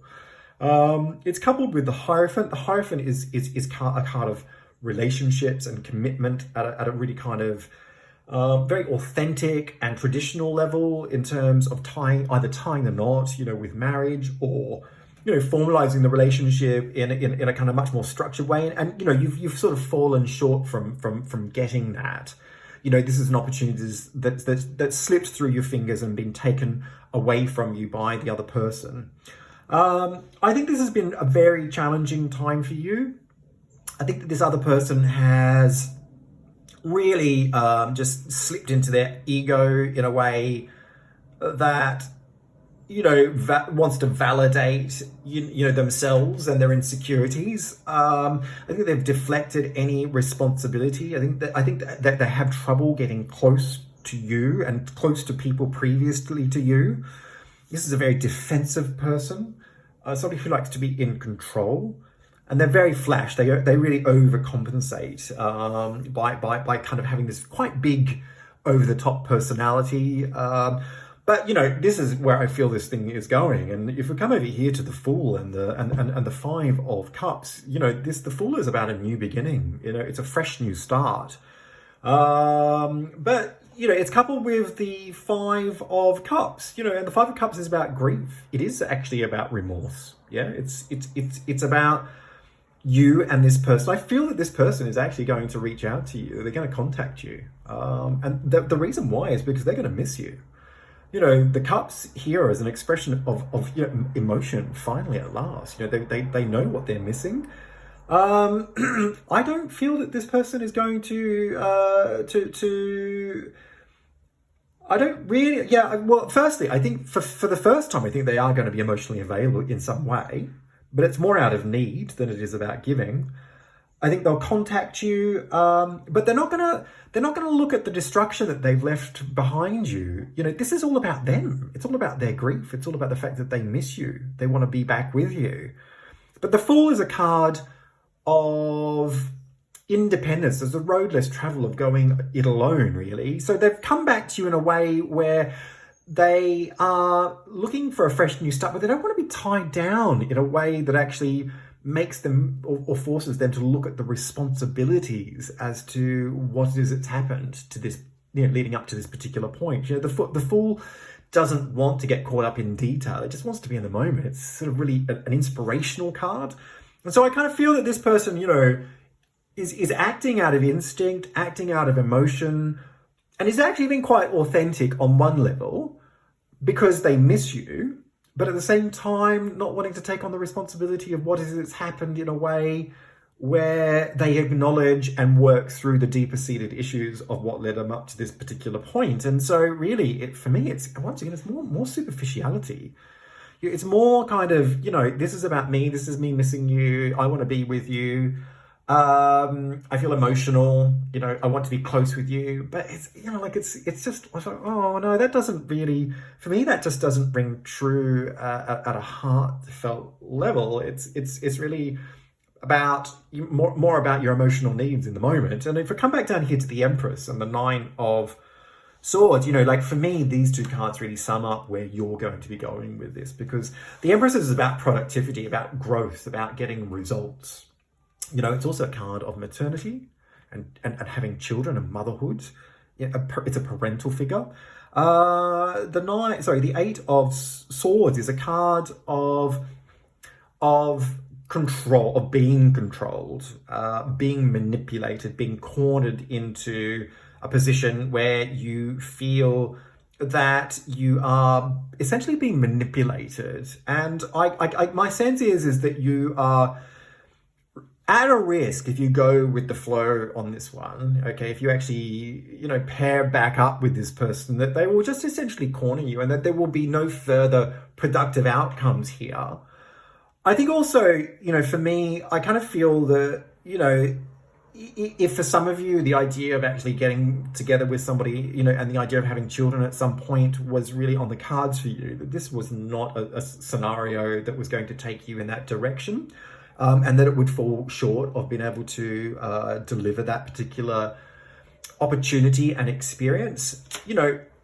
S1: It's coupled with the Hierophant. The Hierophant is a card of relationships and commitment at a really kind of very authentic and traditional level in terms of either tying the knot, with marriage, or formalizing the relationship in a kind of much more structured way. And you've sort of fallen short from getting that. This is an opportunity that slipped through your fingers and been taken away from you by the other person. I think this has been a very challenging time for you. I think that this other person has really just slipped into their ego in a way that wants to validate themselves and their insecurities. I think they've deflected any responsibility. I think that they have trouble getting close to you and close to people previously to you. This is a very defensive person, somebody who likes to be in control. And they're very flash. They really overcompensate by kind of having this quite big, over-the-top personality. But this is where I feel this thing is going. And if we come over here to the Fool and the Five of Cups, the Fool is about a new beginning. It's a fresh new start. But it's coupled with the Five of Cups. And the Five of Cups is about grief. It is actually about remorse. Yeah, it's about you and this person. I feel that this person is actually going to reach out to you. They're going to contact you. And the reason why is because they're going to miss you. The cups here is an expression of emotion, finally at last. They know what they're missing. I don't feel that this person is going to I don't really, well, firstly, I think for the first time, I think they are going to be emotionally available in some way, but it's more out of need than it is about giving. I think they'll contact you, but they're not gonna look at the destruction that they've left behind you. This is all about them. It's all about their grief. It's all about the fact that they miss you. They want to be back with you. But the Fool is a card of independence. There's a road less travel of going it alone, really. So they've come back to you in a way where they are looking for a fresh new start, but they don't want to be tied down in a way that actually makes them or forces them to look at the responsibilities as to what it is that's happened to this, leading up to this particular point. The Fool doesn't want to get caught up in detail. It just wants to be in the moment. It's sort of really an inspirational card. And so I kind of feel that this person, is acting out of instinct, acting out of emotion, and is actually being quite authentic on one level because they miss you, but at the same time, not wanting to take on the responsibility of what is that's happened in a way where they acknowledge and work through the deeper seated issues of what led them up to this particular point. And so really, for me, it's more superficiality. It's more kind of, this is about me. This is me missing you. I want to be with you. I feel emotional, I want to be close with you, but it's, it's just, I thought, oh no, that doesn't really, for me, that just doesn't ring true at a heartfelt level. It's really about more about your emotional needs in the moment. And if I come back down here to the Empress and the Nine of Swords, for me, these two cards really sum up where you're going to be going with this, because the Empress is about productivity, about growth, about getting results. It's also a card of maternity and having children and motherhood. It's a parental figure. The Eight of Swords is a card of control, of being controlled, being manipulated, being cornered into a position where you feel that you are essentially being manipulated. And my sense is that you are at a risk if you go with the flow on this one. Okay, if you actually, pair back up with this person, that they will just essentially corner you and that there will be no further productive outcomes here. I think also, for me, I kind of feel that, if for some of you the idea of actually getting together with somebody, and the idea of having children at some point was really on the cards for you, that this was not a scenario that was going to take you in that direction, and that it would fall short of being able to deliver that particular opportunity and experience.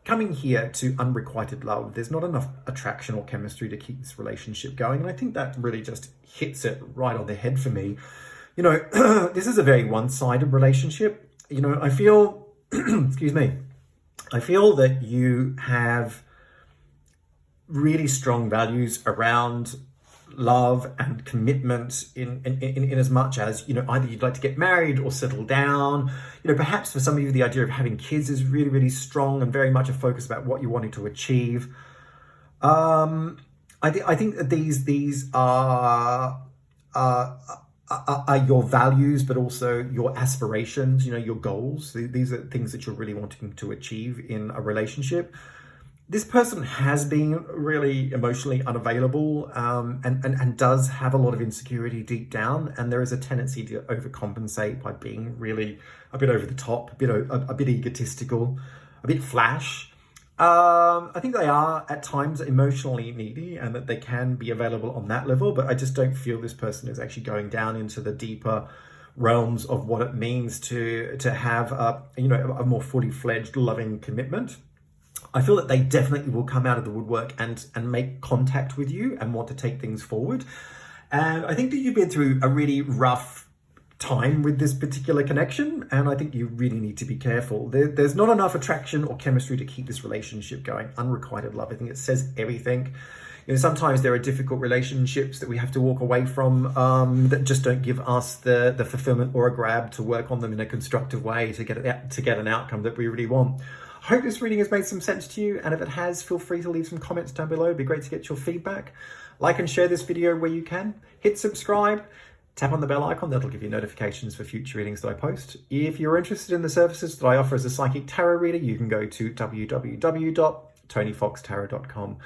S1: Coming here to unrequited love, there's not enough attraction or chemistry to keep this relationship going. And I think that really just hits it right on the head for me. This is a very one-sided relationship. I feel, excuse me, I feel that you have really strong values around love and commitment in as much as, either you'd like to get married or settle down. Perhaps for some of you, the idea of having kids is really, really strong and very much a focus about what you're wanting to achieve. I think that these are your values, but also your aspirations, your goals. These are things that you're really wanting to achieve in a relationship. This person has been really emotionally unavailable, and does have a lot of insecurity deep down, and there is a tendency to overcompensate by being really a bit over the top, a bit egotistical, a bit flash. I think they are at times emotionally needy and that they can be available on that level, but I just don't feel this person is actually going down into the deeper realms of what it means to have a more fully fledged loving commitment. I feel that they definitely will come out of the woodwork and make contact with you and want to take things forward. And I think that you've been through a really rough time with this particular connection, and I think you really need to be careful. There's not enough attraction or chemistry to keep this relationship going. Unrequited love, I think it says everything. Sometimes there are difficult relationships that we have to walk away from, that just don't give us the fulfillment or a grab to work on them in a constructive way to get an outcome that we really want. I hope this reading has made some sense to you, and if it has, feel free to leave some comments down below. It'd be great to get your feedback. Like and share this video where you can. Hit subscribe. Tap on the bell icon, that'll give you notifications for future readings that I post. If you're interested in the services that I offer as a psychic tarot reader, you can go to www.tonyfoxtarot.com.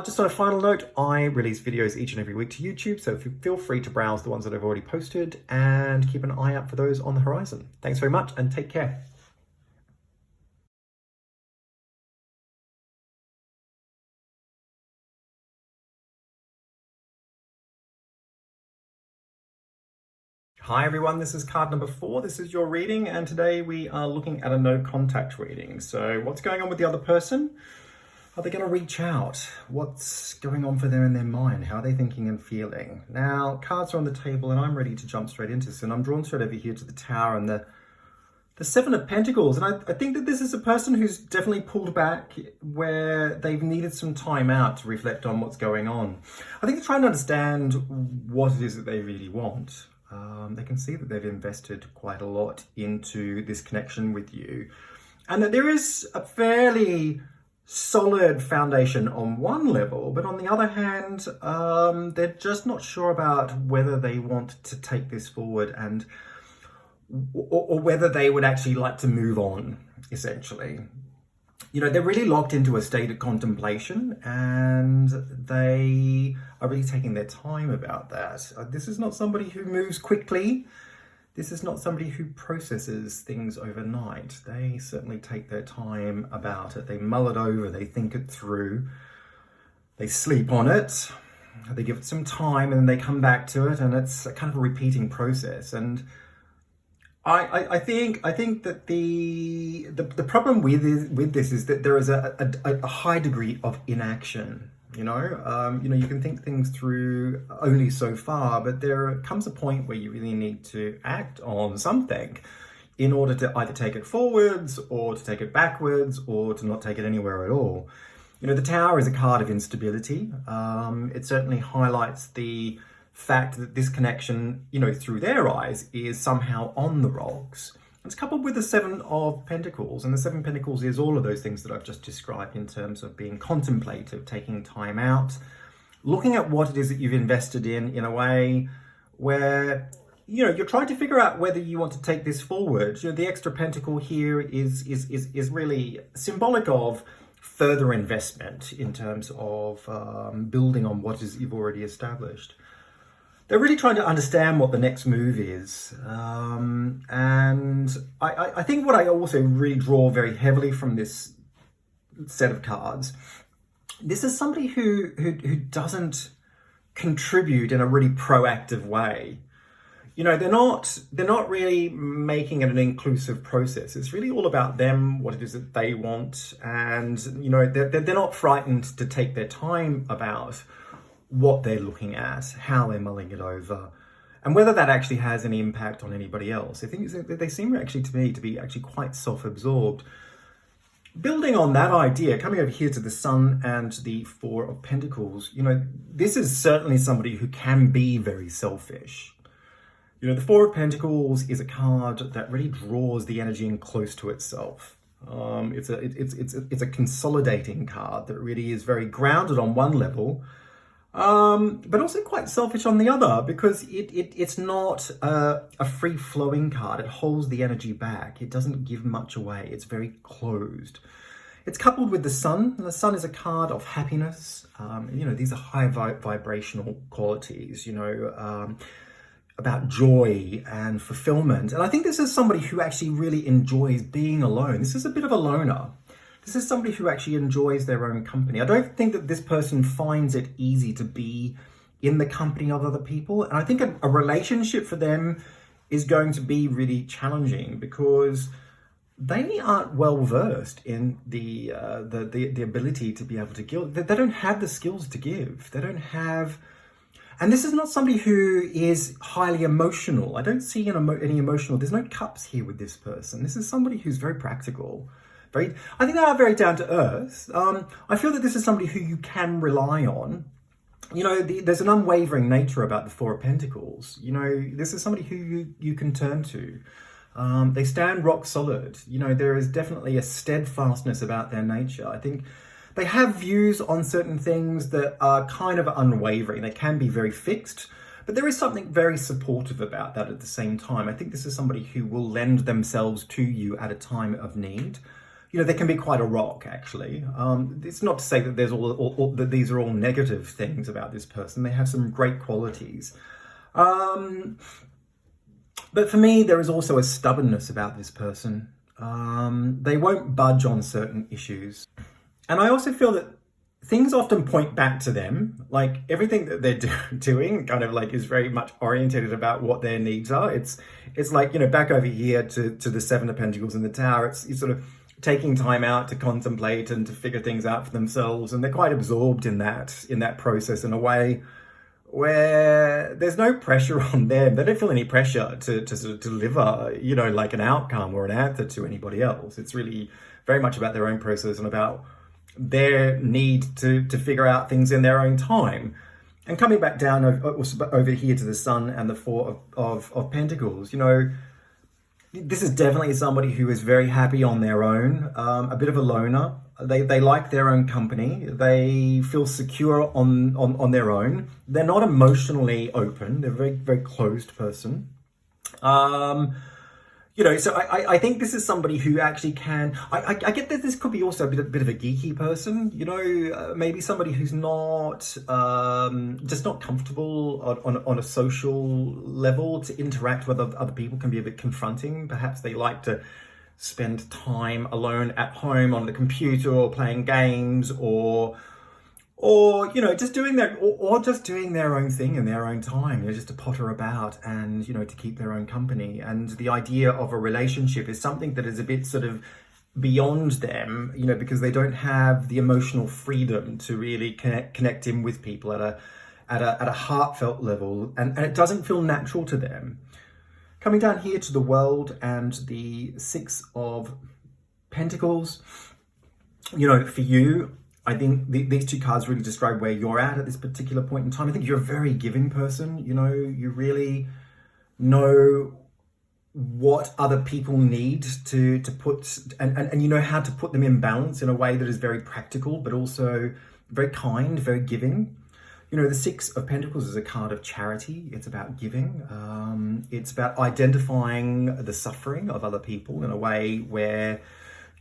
S1: Just on a final note, I release videos each and every week to YouTube, so feel free to browse the ones that I've already posted and keep an eye out for those on the horizon. Thanks very much and take care. Hi everyone, this is card number 4. This is your reading, and today we are looking at a no contact reading. So what's going on with the other person? Are they going to reach out? What's going on for them in their mind? How are they thinking and feeling? Now, cards are on the table and I'm ready to jump straight into this, and I'm drawn straight over here to the Tower and the Seven of Pentacles. And I think that this is a person who's definitely pulled back, where they've needed some time out to reflect on what's going on. I think they're trying to understand what it is that they really want. They can see that they've invested quite a lot into this connection with you, and that there is a fairly solid foundation on one level, but on the other hand, they're just not sure about whether they want to take this forward and or whether they would actually like to move on, essentially. They're really locked into a state of contemplation, and they are really taking their time about that. This is not somebody who moves quickly. This is not somebody who processes things overnight. They certainly take their time about it. They mull it over, they think it through, they sleep on it, they give it some time, and then they come back to it, and it's a kind of a repeating process. And I think that the problem with this is that there is a high degree of inaction. You can think things through only so far, but there comes a point where you really need to act on something in order to either take it forwards or to take it backwards or to not take it anywhere at all. The Tower is a card of instability. It certainly highlights the fact that this connection, through their eyes, is somehow on the rocks. It's coupled with the Seven of Pentacles, and the Seven of Pentacles is all of those things that I've just described in terms of being contemplative, taking time out, looking at what it is that you've invested in a way where, you know, you're trying to figure out whether you want to take this forward. You know, the extra pentacle here is really symbolic of further investment in terms of building on what is you've already established. They're really trying to understand what the next move is. And I think what I also really draw very heavily from this set of cards, this is somebody who doesn't contribute in a really proactive way. You know, they're not really making it an inclusive process. It's really all about them, what it is that they want. And, you know, they're not frightened to take their time about what they're looking at, how they're mulling it over, and whether that actually has any impact on anybody else. I think they seem actually to me to be actually quite self-absorbed. Building on that idea, coming over here to the Sun and the Four of Pentacles, you know, this is certainly somebody who can be very selfish. You know, the Four of Pentacles is a card that really draws the energy in close to itself. It's a consolidating card that really is very grounded on one level, but also quite selfish on the other, because it's not a free-flowing card. It holds the energy back. It doesn't give much away. It's very closed. It's coupled with the Sun. And the Sun is a card of happiness. You know, these are high vibrational qualities, you know, about joy and fulfillment. And I think this is somebody who actually really enjoys being alone. This is a bit of a loner. This is somebody who actually enjoys their own company. I don't think that this person finds it easy to be in the company of other people. And I think a relationship for them is going to be really challenging, because they aren't well versed in the ability to be able to give. They don't have the skills to give. They don't have. And this is not somebody who is highly emotional. I don't see any emotional. There's no cups here with this person. This is somebody who's very practical. I think they are very down to earth. I feel that this is somebody who you can rely on. You know, there's an unwavering nature about the Four of Pentacles. You know, this is somebody who you can turn to. They stand rock solid. You know, there is definitely a steadfastness about their nature. I think they have views on certain things that are kind of unwavering. They can be very fixed, but there is something very supportive about that at the same time. I think this is somebody who will lend themselves to you at a time of need. You know, they can be quite a rock, actually. It's not to say that there's that these are all negative things about this person. They have some great qualities. But for me, there is also a stubbornness about this person. They won't budge on certain issues. And I also feel that things often point back to them. Like, everything that they're doing kind of like is very much orientated about what their needs are. It's like, you know, back over here to the Seven of Pentacles in the Tower, it's sort of taking time out to contemplate and to figure things out for themselves. And they're quite absorbed in that process in a way where there's no pressure on them. They don't feel any pressure to sort of deliver, you know, like an outcome or an answer to anybody else. It's really very much about their own process and about their need to figure out things in their own time. And coming back down over here to the Sun and the Four of Pentacles, you know, this is definitely somebody who is very happy on their own, a bit of a loner. They like their own company. They feel secure on their own. They're not emotionally open. They're a very, very closed person. You know, so I think this is somebody who actually can. I get that this could be also a bit of a geeky person. You know, maybe somebody who's not just not comfortable on a social level. To interact with other people can be a bit confronting. Perhaps they like to spend time alone at home on the computer or playing games or you know, just doing that, or just doing their own thing in their own time, you know, just to potter about and, you know, to keep their own company. And the idea of a relationship is something that is a bit sort of beyond them, you know, because they don't have the emotional freedom to really connect in with people at a heartfelt level, and it doesn't feel natural to them. Coming down here to the World and the Six of Pentacles, you know, for you, I think these two cards really describe where you're at this particular point in time. I think you're a very giving person. You know, you really know what other people need to put, and you know how to put them in balance in a way that is very practical, but also very kind, very giving. You know, the Six of Pentacles is a card of charity. It's about giving. It's about identifying the suffering of other people in a way where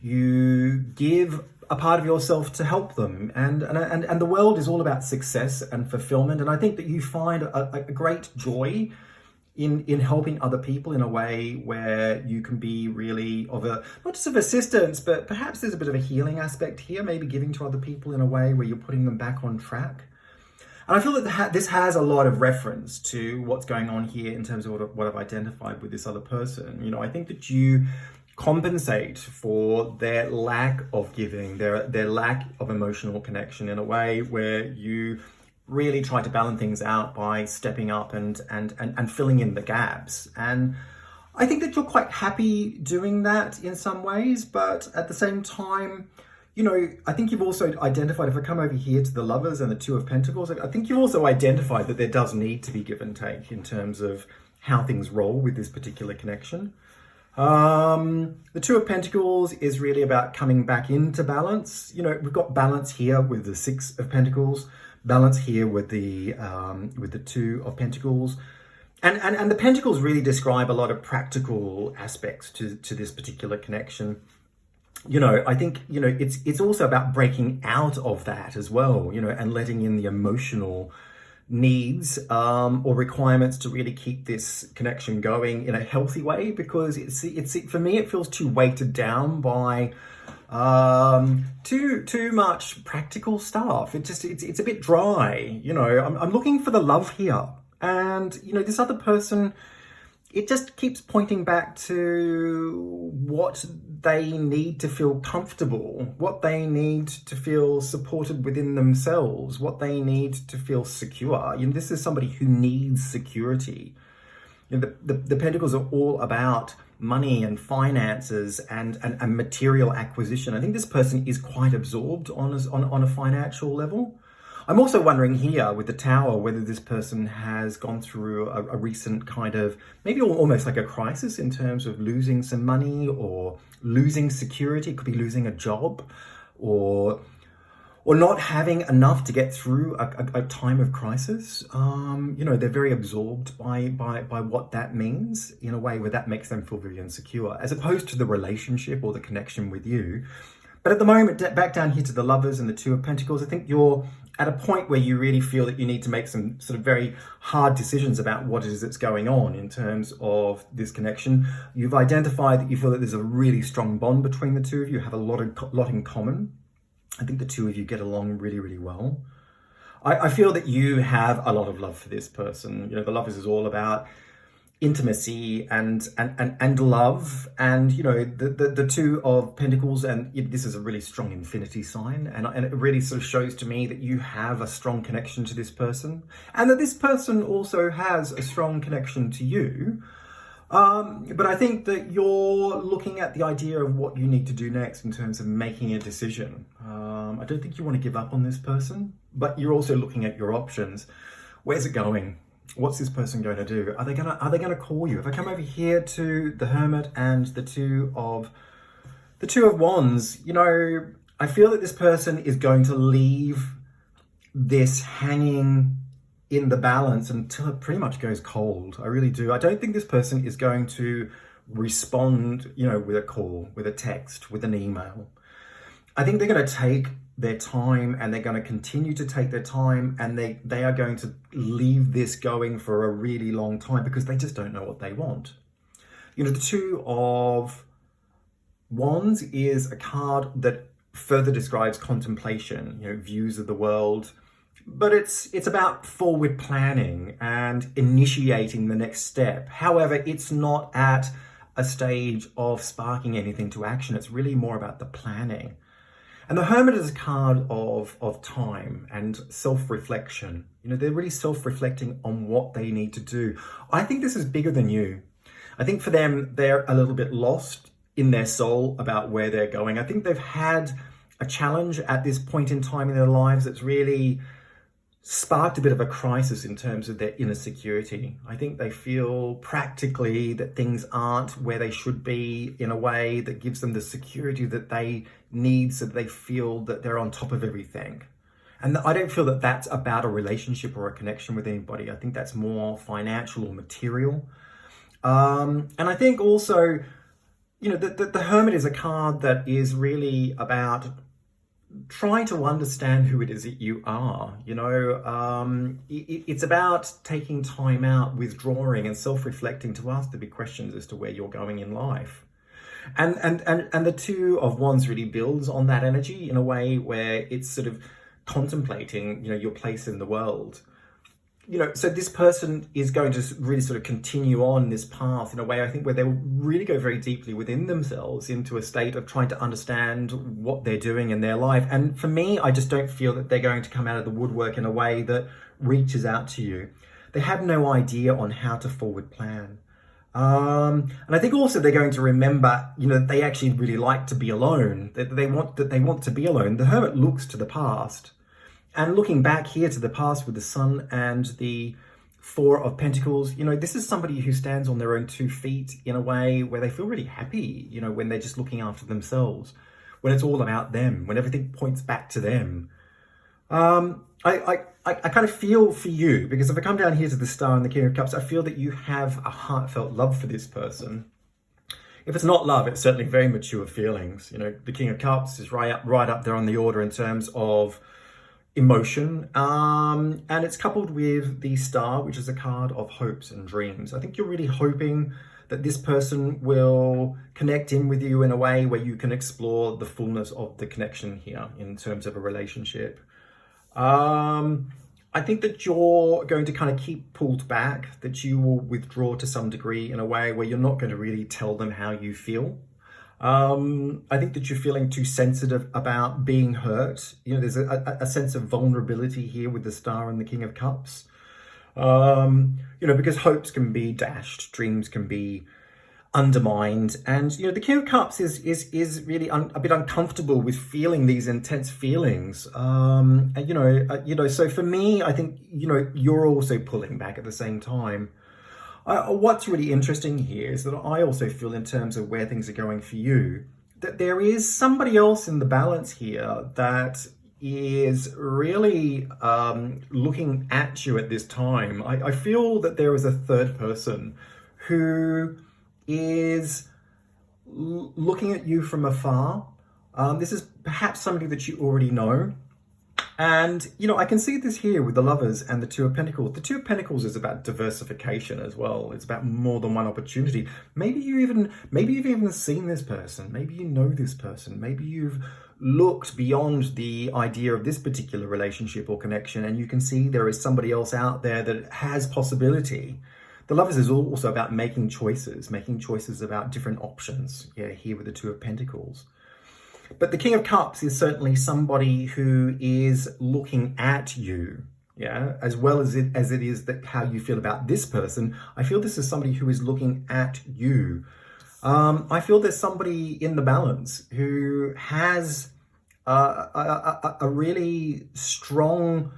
S1: you give a part of yourself to help them. And the world is all about success and fulfillment. And I think that you find a great joy in helping other people in a way where you can be really of a, not just of assistance, but perhaps there's a bit of a healing aspect here, maybe giving to other people in a way where you're putting them back on track. And I feel that this has a lot of reference to what's going on here in terms of what I've identified with this other person. You know, I think that you compensate for their lack of giving, their lack of emotional connection in a way where you really try to balance things out by stepping up and filling in the gaps. And I think that you're quite happy doing that in some ways, but at the same time, you know, I think you've also identified, if I come over here to the Lovers and the Two of Pentacles, I think you've also identified that there does need to be give and take in terms of how things roll with this particular connection. The Two of Pentacles is really about coming back into balance. You know, we've got balance here with the Six of Pentacles, balance here with the Two of Pentacles. And the Pentacles really describe a lot of practical aspects to this particular connection. You know, I think, you know, it's also about breaking out of that as well, you know, and letting in the emotional needs or requirements to really keep this connection going in a healthy way, because it's for me, it feels too weighted down by too much practical stuff. It's a bit dry, you know. I'm looking for the love here, and you know, this other person, it just keeps pointing back to what they need to feel comfortable, what they need to feel supported within themselves, what they need to feel secure. You know, this is somebody who needs security. You know, the Pentacles are all about money and finances and material acquisition. I think this person is quite absorbed on a financial level. I'm also wondering here with the Tower whether this person has gone through a recent kind of, maybe almost like a crisis in terms of losing some money or losing security. It could be losing a job or not having enough to get through a time of crisis. You know, they're very absorbed by what that means in a way where that makes them feel very insecure, as opposed to the relationship or the connection with you. But at the moment, back down here to the Lovers and the Two of Pentacles, I think you're at a point where you really feel that you need to make some sort of very hard decisions about what it is that's going on in terms of this connection. You've identified that you feel that there's a really strong bond between the two of you, have a lot in common. I think the two of you get along really, really well. I feel that you have a lot of love for this person. You know, the Lovers is all about intimacy and love, and you know, the Two of Pentacles, and this is a really strong infinity sign, and it really sort of shows to me that you have a strong connection to this person, and that this person also has a strong connection to you. But I think that you're looking at the idea of what you need to do next in terms of making a decision. I don't think you want to give up on this person, but you're also looking at your options. Where's it going? What's this person going to do? Are they gonna call you? If I come over here to the Hermit and the Two of Wands, you know, I feel that this person is going to leave this hanging in the balance until it pretty much goes cold. I really do. I don't think this person is going to respond, you know, with a call, with a text, with an email. I think they're going to take their time, and they're going to continue to take their time, and they are going to leave this going for a really long time because they just don't know what they want. You know, the Two of Wands is a card that further describes contemplation, you know, views of the world, but it's about forward planning and initiating the next step. However, it's not at a stage of sparking anything to action. It's really more about the planning. And the Hermit is a card of time and self-reflection. You know, they're really self-reflecting on what they need to do. I think this is bigger than you. I think for them, they're a little bit lost in their soul about where they're going. I think they've had a challenge at this point in time in their lives that's really sparked a bit of a crisis in terms of their inner security. I think they feel practically that things aren't where they should be in a way that gives them the security that they need so that they feel that they're on top of everything. And I don't feel that that's about a relationship or a connection with anybody. I think that's more financial or material. And I think also, the Hermit is a card that is really about trying to understand who it is that you are. It's about taking time out, withdrawing and self-reflecting to ask the big questions as to where you're going in life. And the Two of Wands really builds on that energy in a way where it's sort of contemplating, your place in the world. So this person is going to really sort of continue on this path in a way, I think, where they'll really go very deeply within themselves into a state of trying to understand what they're doing in their life. And for me, I just don't feel that they're going to come out of the woodwork in a way that reaches out to you. They have no idea on how to forward plan. And I think also they're going to remember, they actually really like to be alone, that they want to be alone. The Hermit looks to the past. And looking back here to the past with the Sun and the Four of Pentacles, this is somebody who stands on their own 2 feet in a way where they feel really happy, when they're just looking after themselves, when it's all about them, when everything points back to them. I kind of feel for you, because if I come down here to the Star and the King of Cups, I feel that you have a heartfelt love for this person. If it's not love, it's certainly very mature feelings. The King of Cups is right up there on the order in terms of emotion, and it's coupled with the Star, which is a card of hopes and dreams. I think you're really hoping that this person will connect in with you in a way where you can explore the fullness of the connection here in terms of a relationship. I think that you're going to kind of keep pulled back, that you will withdraw to some degree in a way where you're not going to really tell them how you feel. I think that you're feeling too sensitive about being hurt. There's a sense of vulnerability here with the Star and the King of Cups. Because hopes can be dashed, dreams can be undermined, and the King of Cups is really a bit uncomfortable with feeling these intense feelings. So for me, I think you're also pulling back at the same time. What's really interesting here is that I also feel, in terms of where things are going for you, that there is somebody else in the balance here that is really looking at you at this time. I feel that there is a third person who is looking at you from afar. This is perhaps somebody that you already know. And, I can see this here with the Lovers and the Two of Pentacles. The Two of Pentacles is about diversification as well. It's about more than one opportunity. Maybe you've even seen this person. Maybe you know this person. Maybe you've looked beyond the idea of this particular relationship or connection, and you can see there is somebody else out there that has possibility. The Lovers is also about making choices about different options. Yeah, here with the Two of Pentacles. But the King of Cups is certainly somebody who is looking at you, as well as it is that how you feel about this person. I feel this is somebody who is looking at you. I feel there's somebody in the balance who has a really strong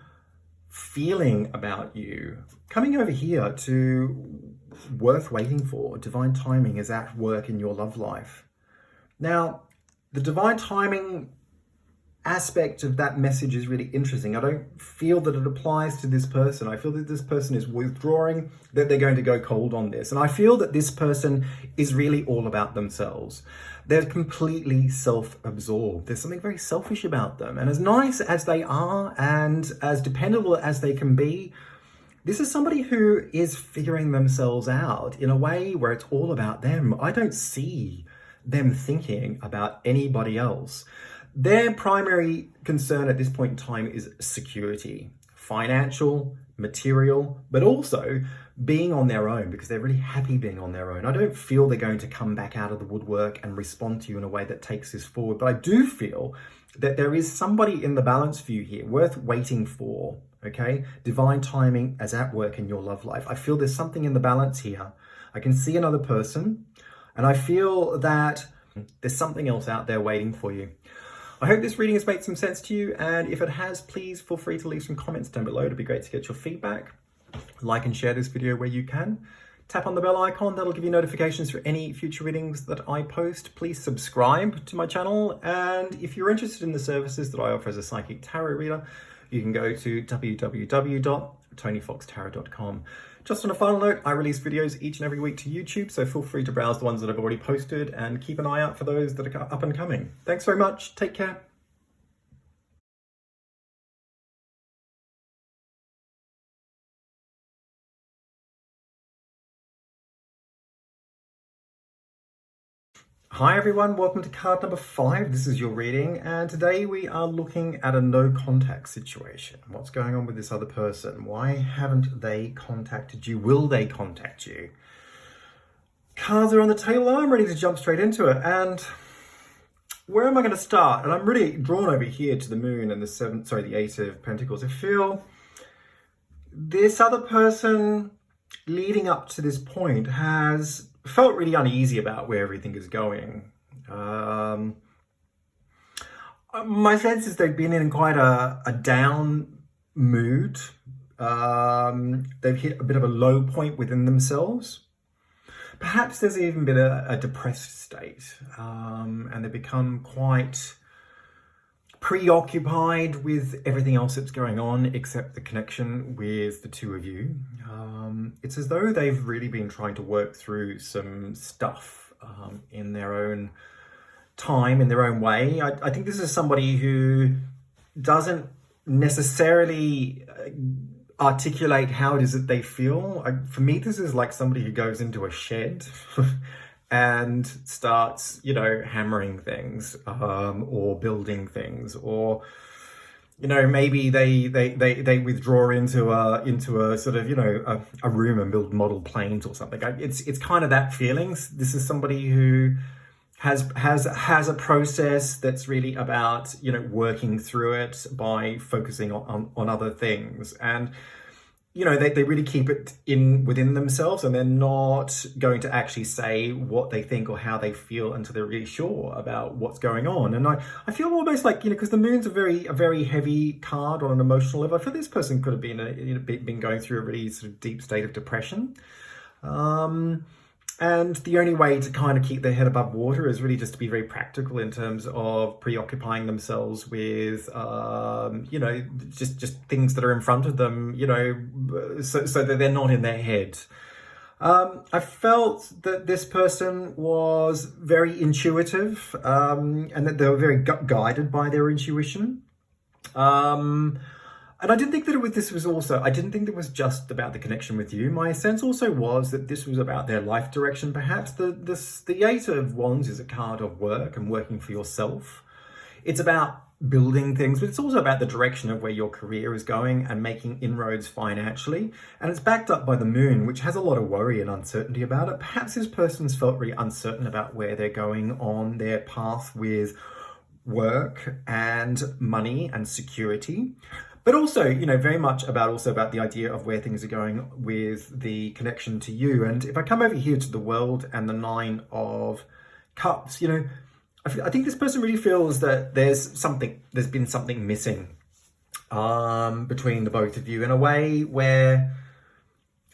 S1: feeling about you. Coming over here to worth waiting for. Divine timing is at work in your love life. Now, the divine timing aspect of that message is really interesting. I don't feel that it applies to this person. I feel that this person is withdrawing, that they're going to go cold on this. And I feel that this person is really all about themselves. They're completely self-absorbed. There's something very selfish about them. And as nice as they are and as dependable as they can be, this is somebody who is figuring themselves out in a way where it's all about them. I don't see them thinking about anybody else. Their primary concern at this point in time is security, financial, material, but also being on their own, because they're really happy being on their own. I don't feel they're going to come back out of the woodwork and respond to you in a way that takes this forward, but I do feel that there is somebody in the balance for you here worth waiting for, okay? Divine timing is at work in your love life. I feel there's something in the balance here. I can see another person, and I feel that there's something else out there waiting for you. I hope this reading has made some sense to you, and if it has, please feel free to leave some comments down below. It'd be great to get your feedback. Like and share this video where you can. Tap on the bell icon, that'll give you notifications for any future readings that I post. Please subscribe to my channel, and if you're interested in the services that I offer as a psychic tarot reader, you can go to www.tonyfoxtarot.com. Just on a final note, I release videos each and every week to YouTube, so feel free to browse the ones that I've already posted and keep an eye out for those that are up and coming. Thanks very much, take care. Hi everyone, welcome to card number 5. This is your reading, and today we are looking at a no contact situation. What's going on with this other person? Why haven't they contacted you? Will they contact you? Cards are on the table. I'm ready to jump straight into it. And where am I going to start? And I'm really drawn over here to the moon and the 8 of Pentacles. I feel this other person leading up to this point has felt really uneasy about where everything is going. My sense is they've been in quite a down mood. They've hit a bit of a low point within themselves. Perhaps there's even been a depressed state, and they've become quite preoccupied with everything else that's going on except the connection with the two of you. It's as though they've really been trying to work through some stuff in their own time, in their own way. I think this is somebody who doesn't necessarily articulate how it is that they feel. For me, this is like somebody who goes into a shed and starts, hammering things, or building things, or, maybe they withdraw into a sort of, a room and build model planes or something. It's kind of that feelings. This is somebody who has a process that's really about, working through it by focusing on other things. And they really keep it within themselves, and they're not going to actually say what they think or how they feel until they're really sure about what's going on. And I feel almost like, because the moon's a very heavy card on an emotional level. I feel this person could have been going through a really sort of deep state of depression. And the only way to kind of keep their head above water is really just to be very practical in terms of preoccupying themselves with, just things that are in front of them, so that they're not in their head. I felt that this person was very intuitive, and that they were very guided by their intuition. And I didn't think that I didn't think it was just about the connection with you. My sense also was that this was about their life direction, perhaps. The 8 of Wands is a card of work and working for yourself. It's about building things, but it's also about the direction of where your career is going and making inroads financially. And it's backed up by the moon, which has a lot of worry and uncertainty about it. Perhaps this person's felt really uncertain about where they're going on their path with work and money and security. But also, very much about the idea of where things are going with the connection to you. And if I come over here to the World and the 9 of Cups, I think this person really feels that there's been something missing between the both of you in a way where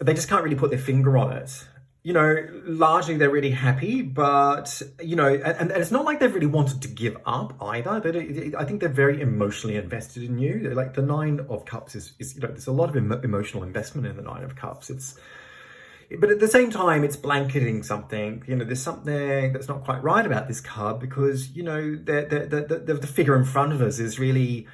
S1: they just can't really put their finger on it. Largely they're really happy, but, and it's not like they've really wanted to give up either. I think they're very emotionally invested in you. Like the 9 of Cups is there's a lot of emotional investment in the 9 of Cups. But at the same time, it's blanketing something. There's something that's not quite right about this card because, the figure in front of us is really,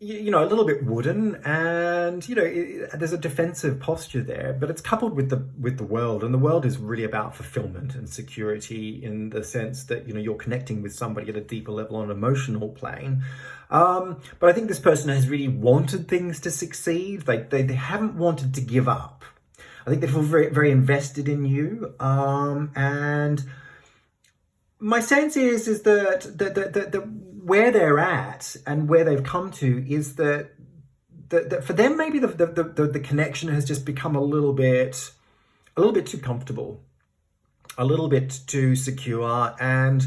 S1: a little bit wooden, and there's a defensive posture there, but it's coupled with the world, and the world is really about fulfillment and security in the sense that you're connecting with somebody at a deeper level on an emotional plane. But I think this person has really wanted things to succeed. They haven't wanted to give up. I think they feel very, very invested in you, and my sense is that where they're at and where they've come to is that for them maybe the connection has just become a little bit too comfortable, a little bit too secure, and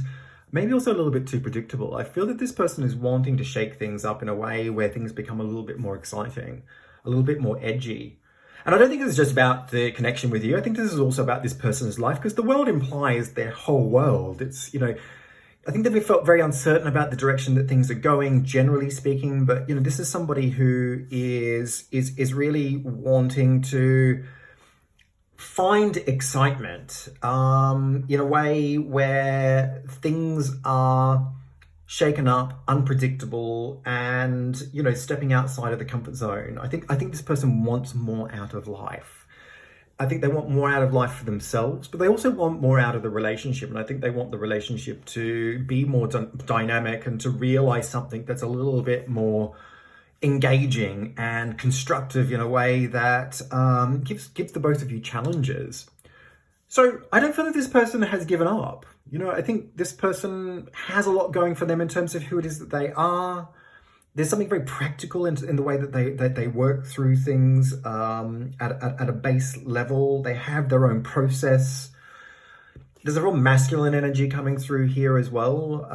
S1: maybe also a little bit too predictable. I feel that this person is wanting to shake things up in a way where things become a little bit more exciting, a little bit more edgy. And I don't think this is just about the connection with you. I think this is also about this person's life, because the world implies their whole world. It's, I think they've felt very uncertain about the direction that things are going, generally speaking. But, this is somebody who is really wanting to find excitement in a way where things are shaken up, unpredictable, and stepping outside of the comfort zone. I think this person wants more out of life. I think they want more out of life for themselves, but they also want more out of the relationship. And I think they want the relationship to be more dynamic and to realize something that's a little bit more engaging and constructive in a way that gives the both of you challenges. So I don't feel that this person has given up. I think this person has a lot going for them in terms of who it is that they are. There's something very practical in the way that they work through things at a base level. They have their own process. There's a real masculine energy coming through here as well.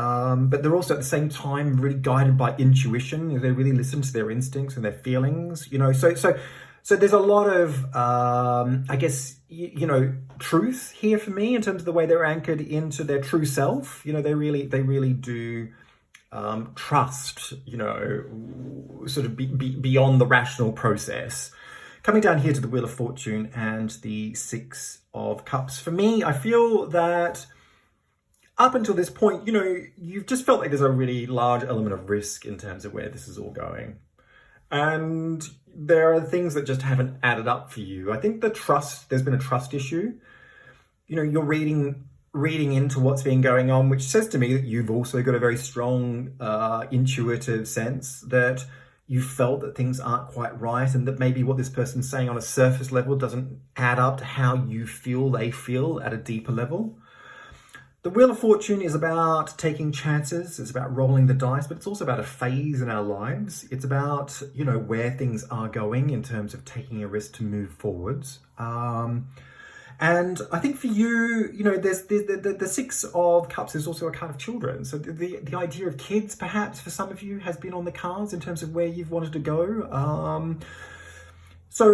S1: But they're also at the same time really guided by intuition. They really listen to their instincts and their feelings. So there's a lot of, I guess, truth here for me in terms of the way they're anchored into their true self. They really do trust, sort of beyond the rational process. Coming down here to the Wheel of Fortune and the Six of Cups. For me, I feel that up until this point, you've just felt like there's a really large element of risk in terms of where this is all going. And there are things that just haven't added up for you. I think there's been a trust issue. You're reading into what's been going on, which says to me that you've also got a very strong intuitive sense that you felt that things aren't quite right, and that maybe what this person's saying on a surface level doesn't add up to how you feel they feel at a deeper level. The Wheel of Fortune is about taking chances. It's about rolling the dice, but it's also about a phase in our lives. It's about, where things are going in terms of taking a risk to move forwards. And I think for you, there's the Six of Cups is also a card of children. So the idea of kids, perhaps, for some of you has been on the cards in terms of where you've wanted to go. So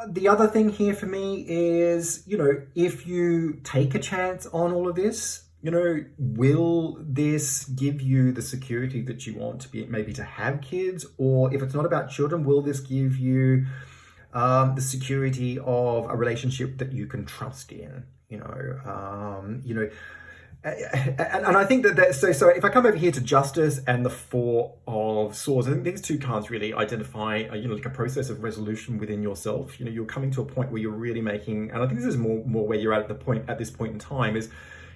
S1: the other thing here for me is, if you take a chance on all of this, will this give you the security that you want to be, maybe to have kids? Or if it's not about children, will this give you the security of a relationship that you can trust in? And I think that so if I come over here to Justice and the Four of Swords, I think these two cards really identify like a process of resolution within yourself. You're coming to a point where you're really making, and I think this is more where you're at this point in time, is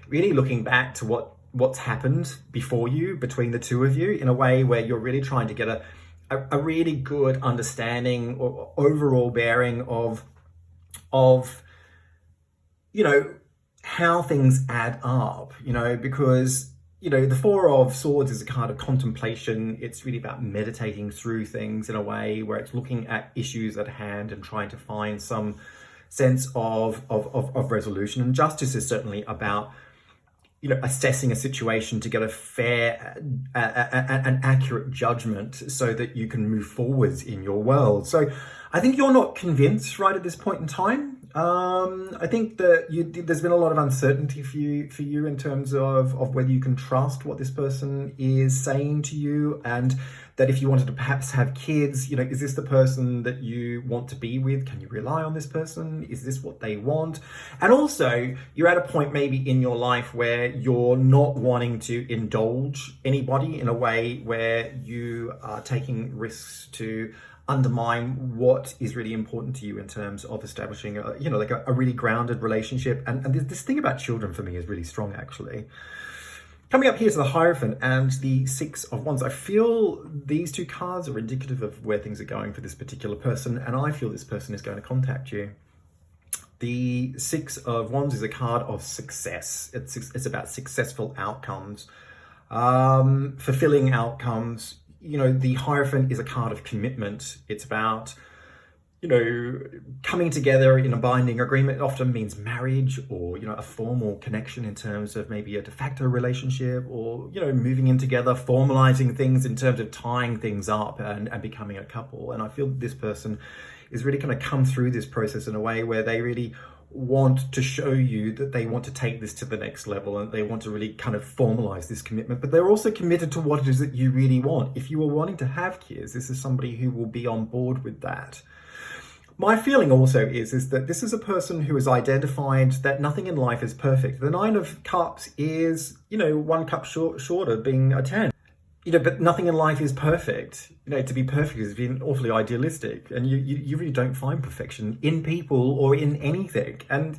S1: really looking back to what's happened before you, between the two of you, in a way where you're really trying to get a really good understanding or overall bearing of how things add up, because, the Four of Swords is a card of contemplation. It's really about meditating through things in a way where it's looking at issues at hand and trying to find some sense of resolution. And Justice is certainly about, assessing a situation to get a fair and accurate judgment so that you can move forwards in your world. So I think you're not convinced right at this point in time. I think that there's been a lot of uncertainty for you in terms of whether you can trust what this person is saying to you, and that if you wanted to perhaps have kids, is this the person that you want to be with? Can you rely on this person? Is this what they want? And also, you're at a point maybe in your life where you're not wanting to indulge anybody in a way where you are taking risks to undermine what is really important to you in terms of establishing a really grounded relationship. And this thing about children for me is really strong, actually. Coming up here to the Hierophant and the Six of Wands, I feel these two cards are indicative of where things are going for this particular person, and I feel this person is going to contact you. The Six of Wands is a card of success. It's about successful outcomes, fulfilling outcomes. The Hierophant is a card of commitment. It's about, coming together in a binding agreement often means marriage, or, a formal connection in terms of maybe a de facto relationship, or, moving in together, formalizing things in terms of tying things up and becoming a couple. And I feel that this person is really going to come through this process in a way where they really want to show you that they want to take this to the next level, and they want to really kind of formalize this commitment, but they're also committed to what it is that you really want. If you are wanting to have kids, this is somebody who will be on board with that. My feeling also is that this is a person who has identified that nothing in life is perfect. The Nine of Cups is, 1 cup shorter, being a 10. But nothing in life is perfect. To be perfect is being awfully idealistic, and you really don't find perfection in people or in anything. And,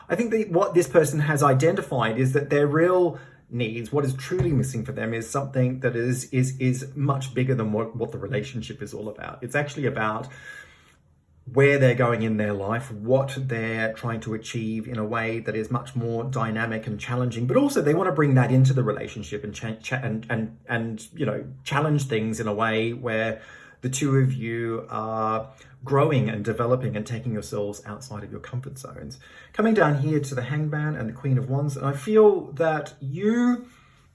S1: I think that what this person has identified is that their real needs, what is truly missing for them, is something that is much bigger than what the relationship is all about. It's actually about where they're going in their life, what they're trying to achieve in a way that is much more dynamic and challenging, but also they want to bring that into the relationship and challenge things in a way where the two of you are growing and developing and taking yourselves outside of your comfort zones. Coming down here to the Hangman and the Queen of Wands, and I feel that you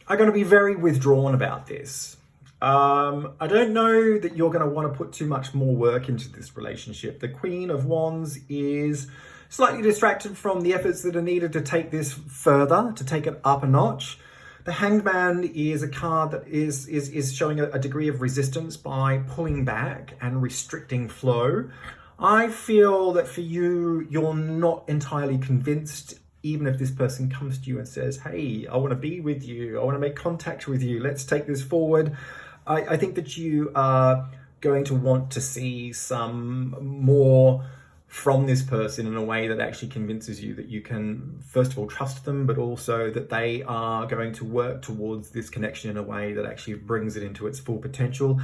S1: are going to be very withdrawn about this. I don't know that you're going to want to put too much more work into this relationship. The Queen of Wands is slightly distracted from the efforts that are needed to take this further, to take it up a notch. The Hangman is a card that is showing a degree of resistance by pulling back and restricting flow. I feel that for you, you're not entirely convinced, even if this person comes to you and says, hey, I want to be with you, I want to make contact with you, let's take this forward. I think that you are going to want to see some more from this person in a way that actually convinces you that you can, first of all, trust them, but also that they are going to work towards this connection in a way that actually brings it into its full potential.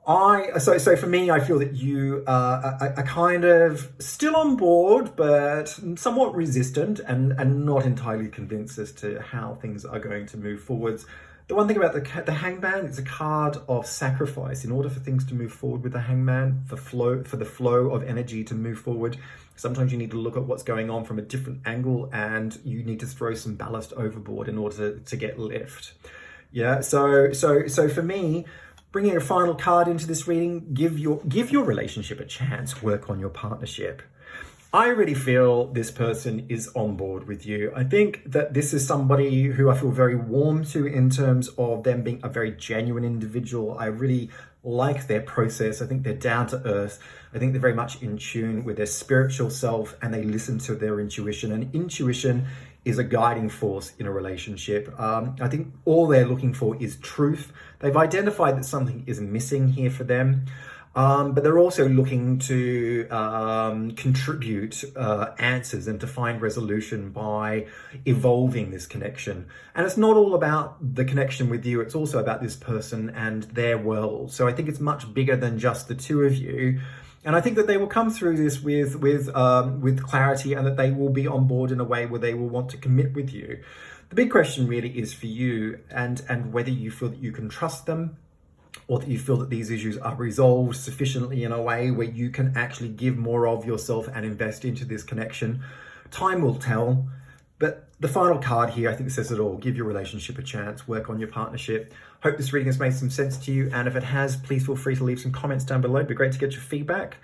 S1: So for me, I feel that you are kind of still on board, but somewhat resistant and not entirely convinced as to how things are going to move forwards. The one thing about the Hangman, it's a card of sacrifice. In order for things to move forward with the Hangman, for the flow of energy to move forward, sometimes you need to look at what's going on from a different angle, and you need to throw some ballast overboard in order to get lift. Yeah. So for me, bringing a final card into this reading, give your relationship a chance. Work on your partnership. I really feel this person is on board with you. I think that this is somebody who I feel very warm to in terms of them being a very genuine individual. I really like their process. I think they're down to earth. I think they're very much in tune with their spiritual self, and they listen to their intuition. And intuition is a guiding force in a relationship. I think all they're looking for is truth. They've identified that something is missing here for them. But they're also looking to contribute answers and to find resolution by evolving this connection. And it's not all about the connection with you, it's also about this person and their world. So I think it's much bigger than just the two of you. And I think that they will come through this with clarity, and that they will be on board in a way where they will want to commit with you. The big question really is for you, and whether you feel that you can trust them, or that you feel that these issues are resolved sufficiently in a way where you can actually give more of yourself and invest into this connection. Time will tell, but the final card here, I think, says it all. Give your relationship a chance, work on your partnership. Hope this reading has made some sense to you, and if it has, please feel free to leave some comments down below. It'd be great to get your feedback.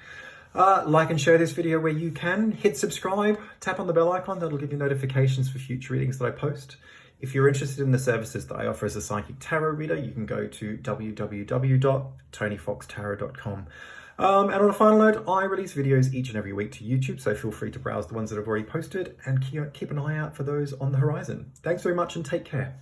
S1: Like and share this video where you can. Hit subscribe, tap on the bell icon, that'll give you notifications for future readings that I post. If you're interested in the services that I offer as a psychic tarot reader, you can go to www.tonyfoxtarot.com. And on a final note, I release videos each and every week to YouTube, so feel free to browse the ones that I've already posted and keep an eye out for those on the horizon. Thanks very much and take care.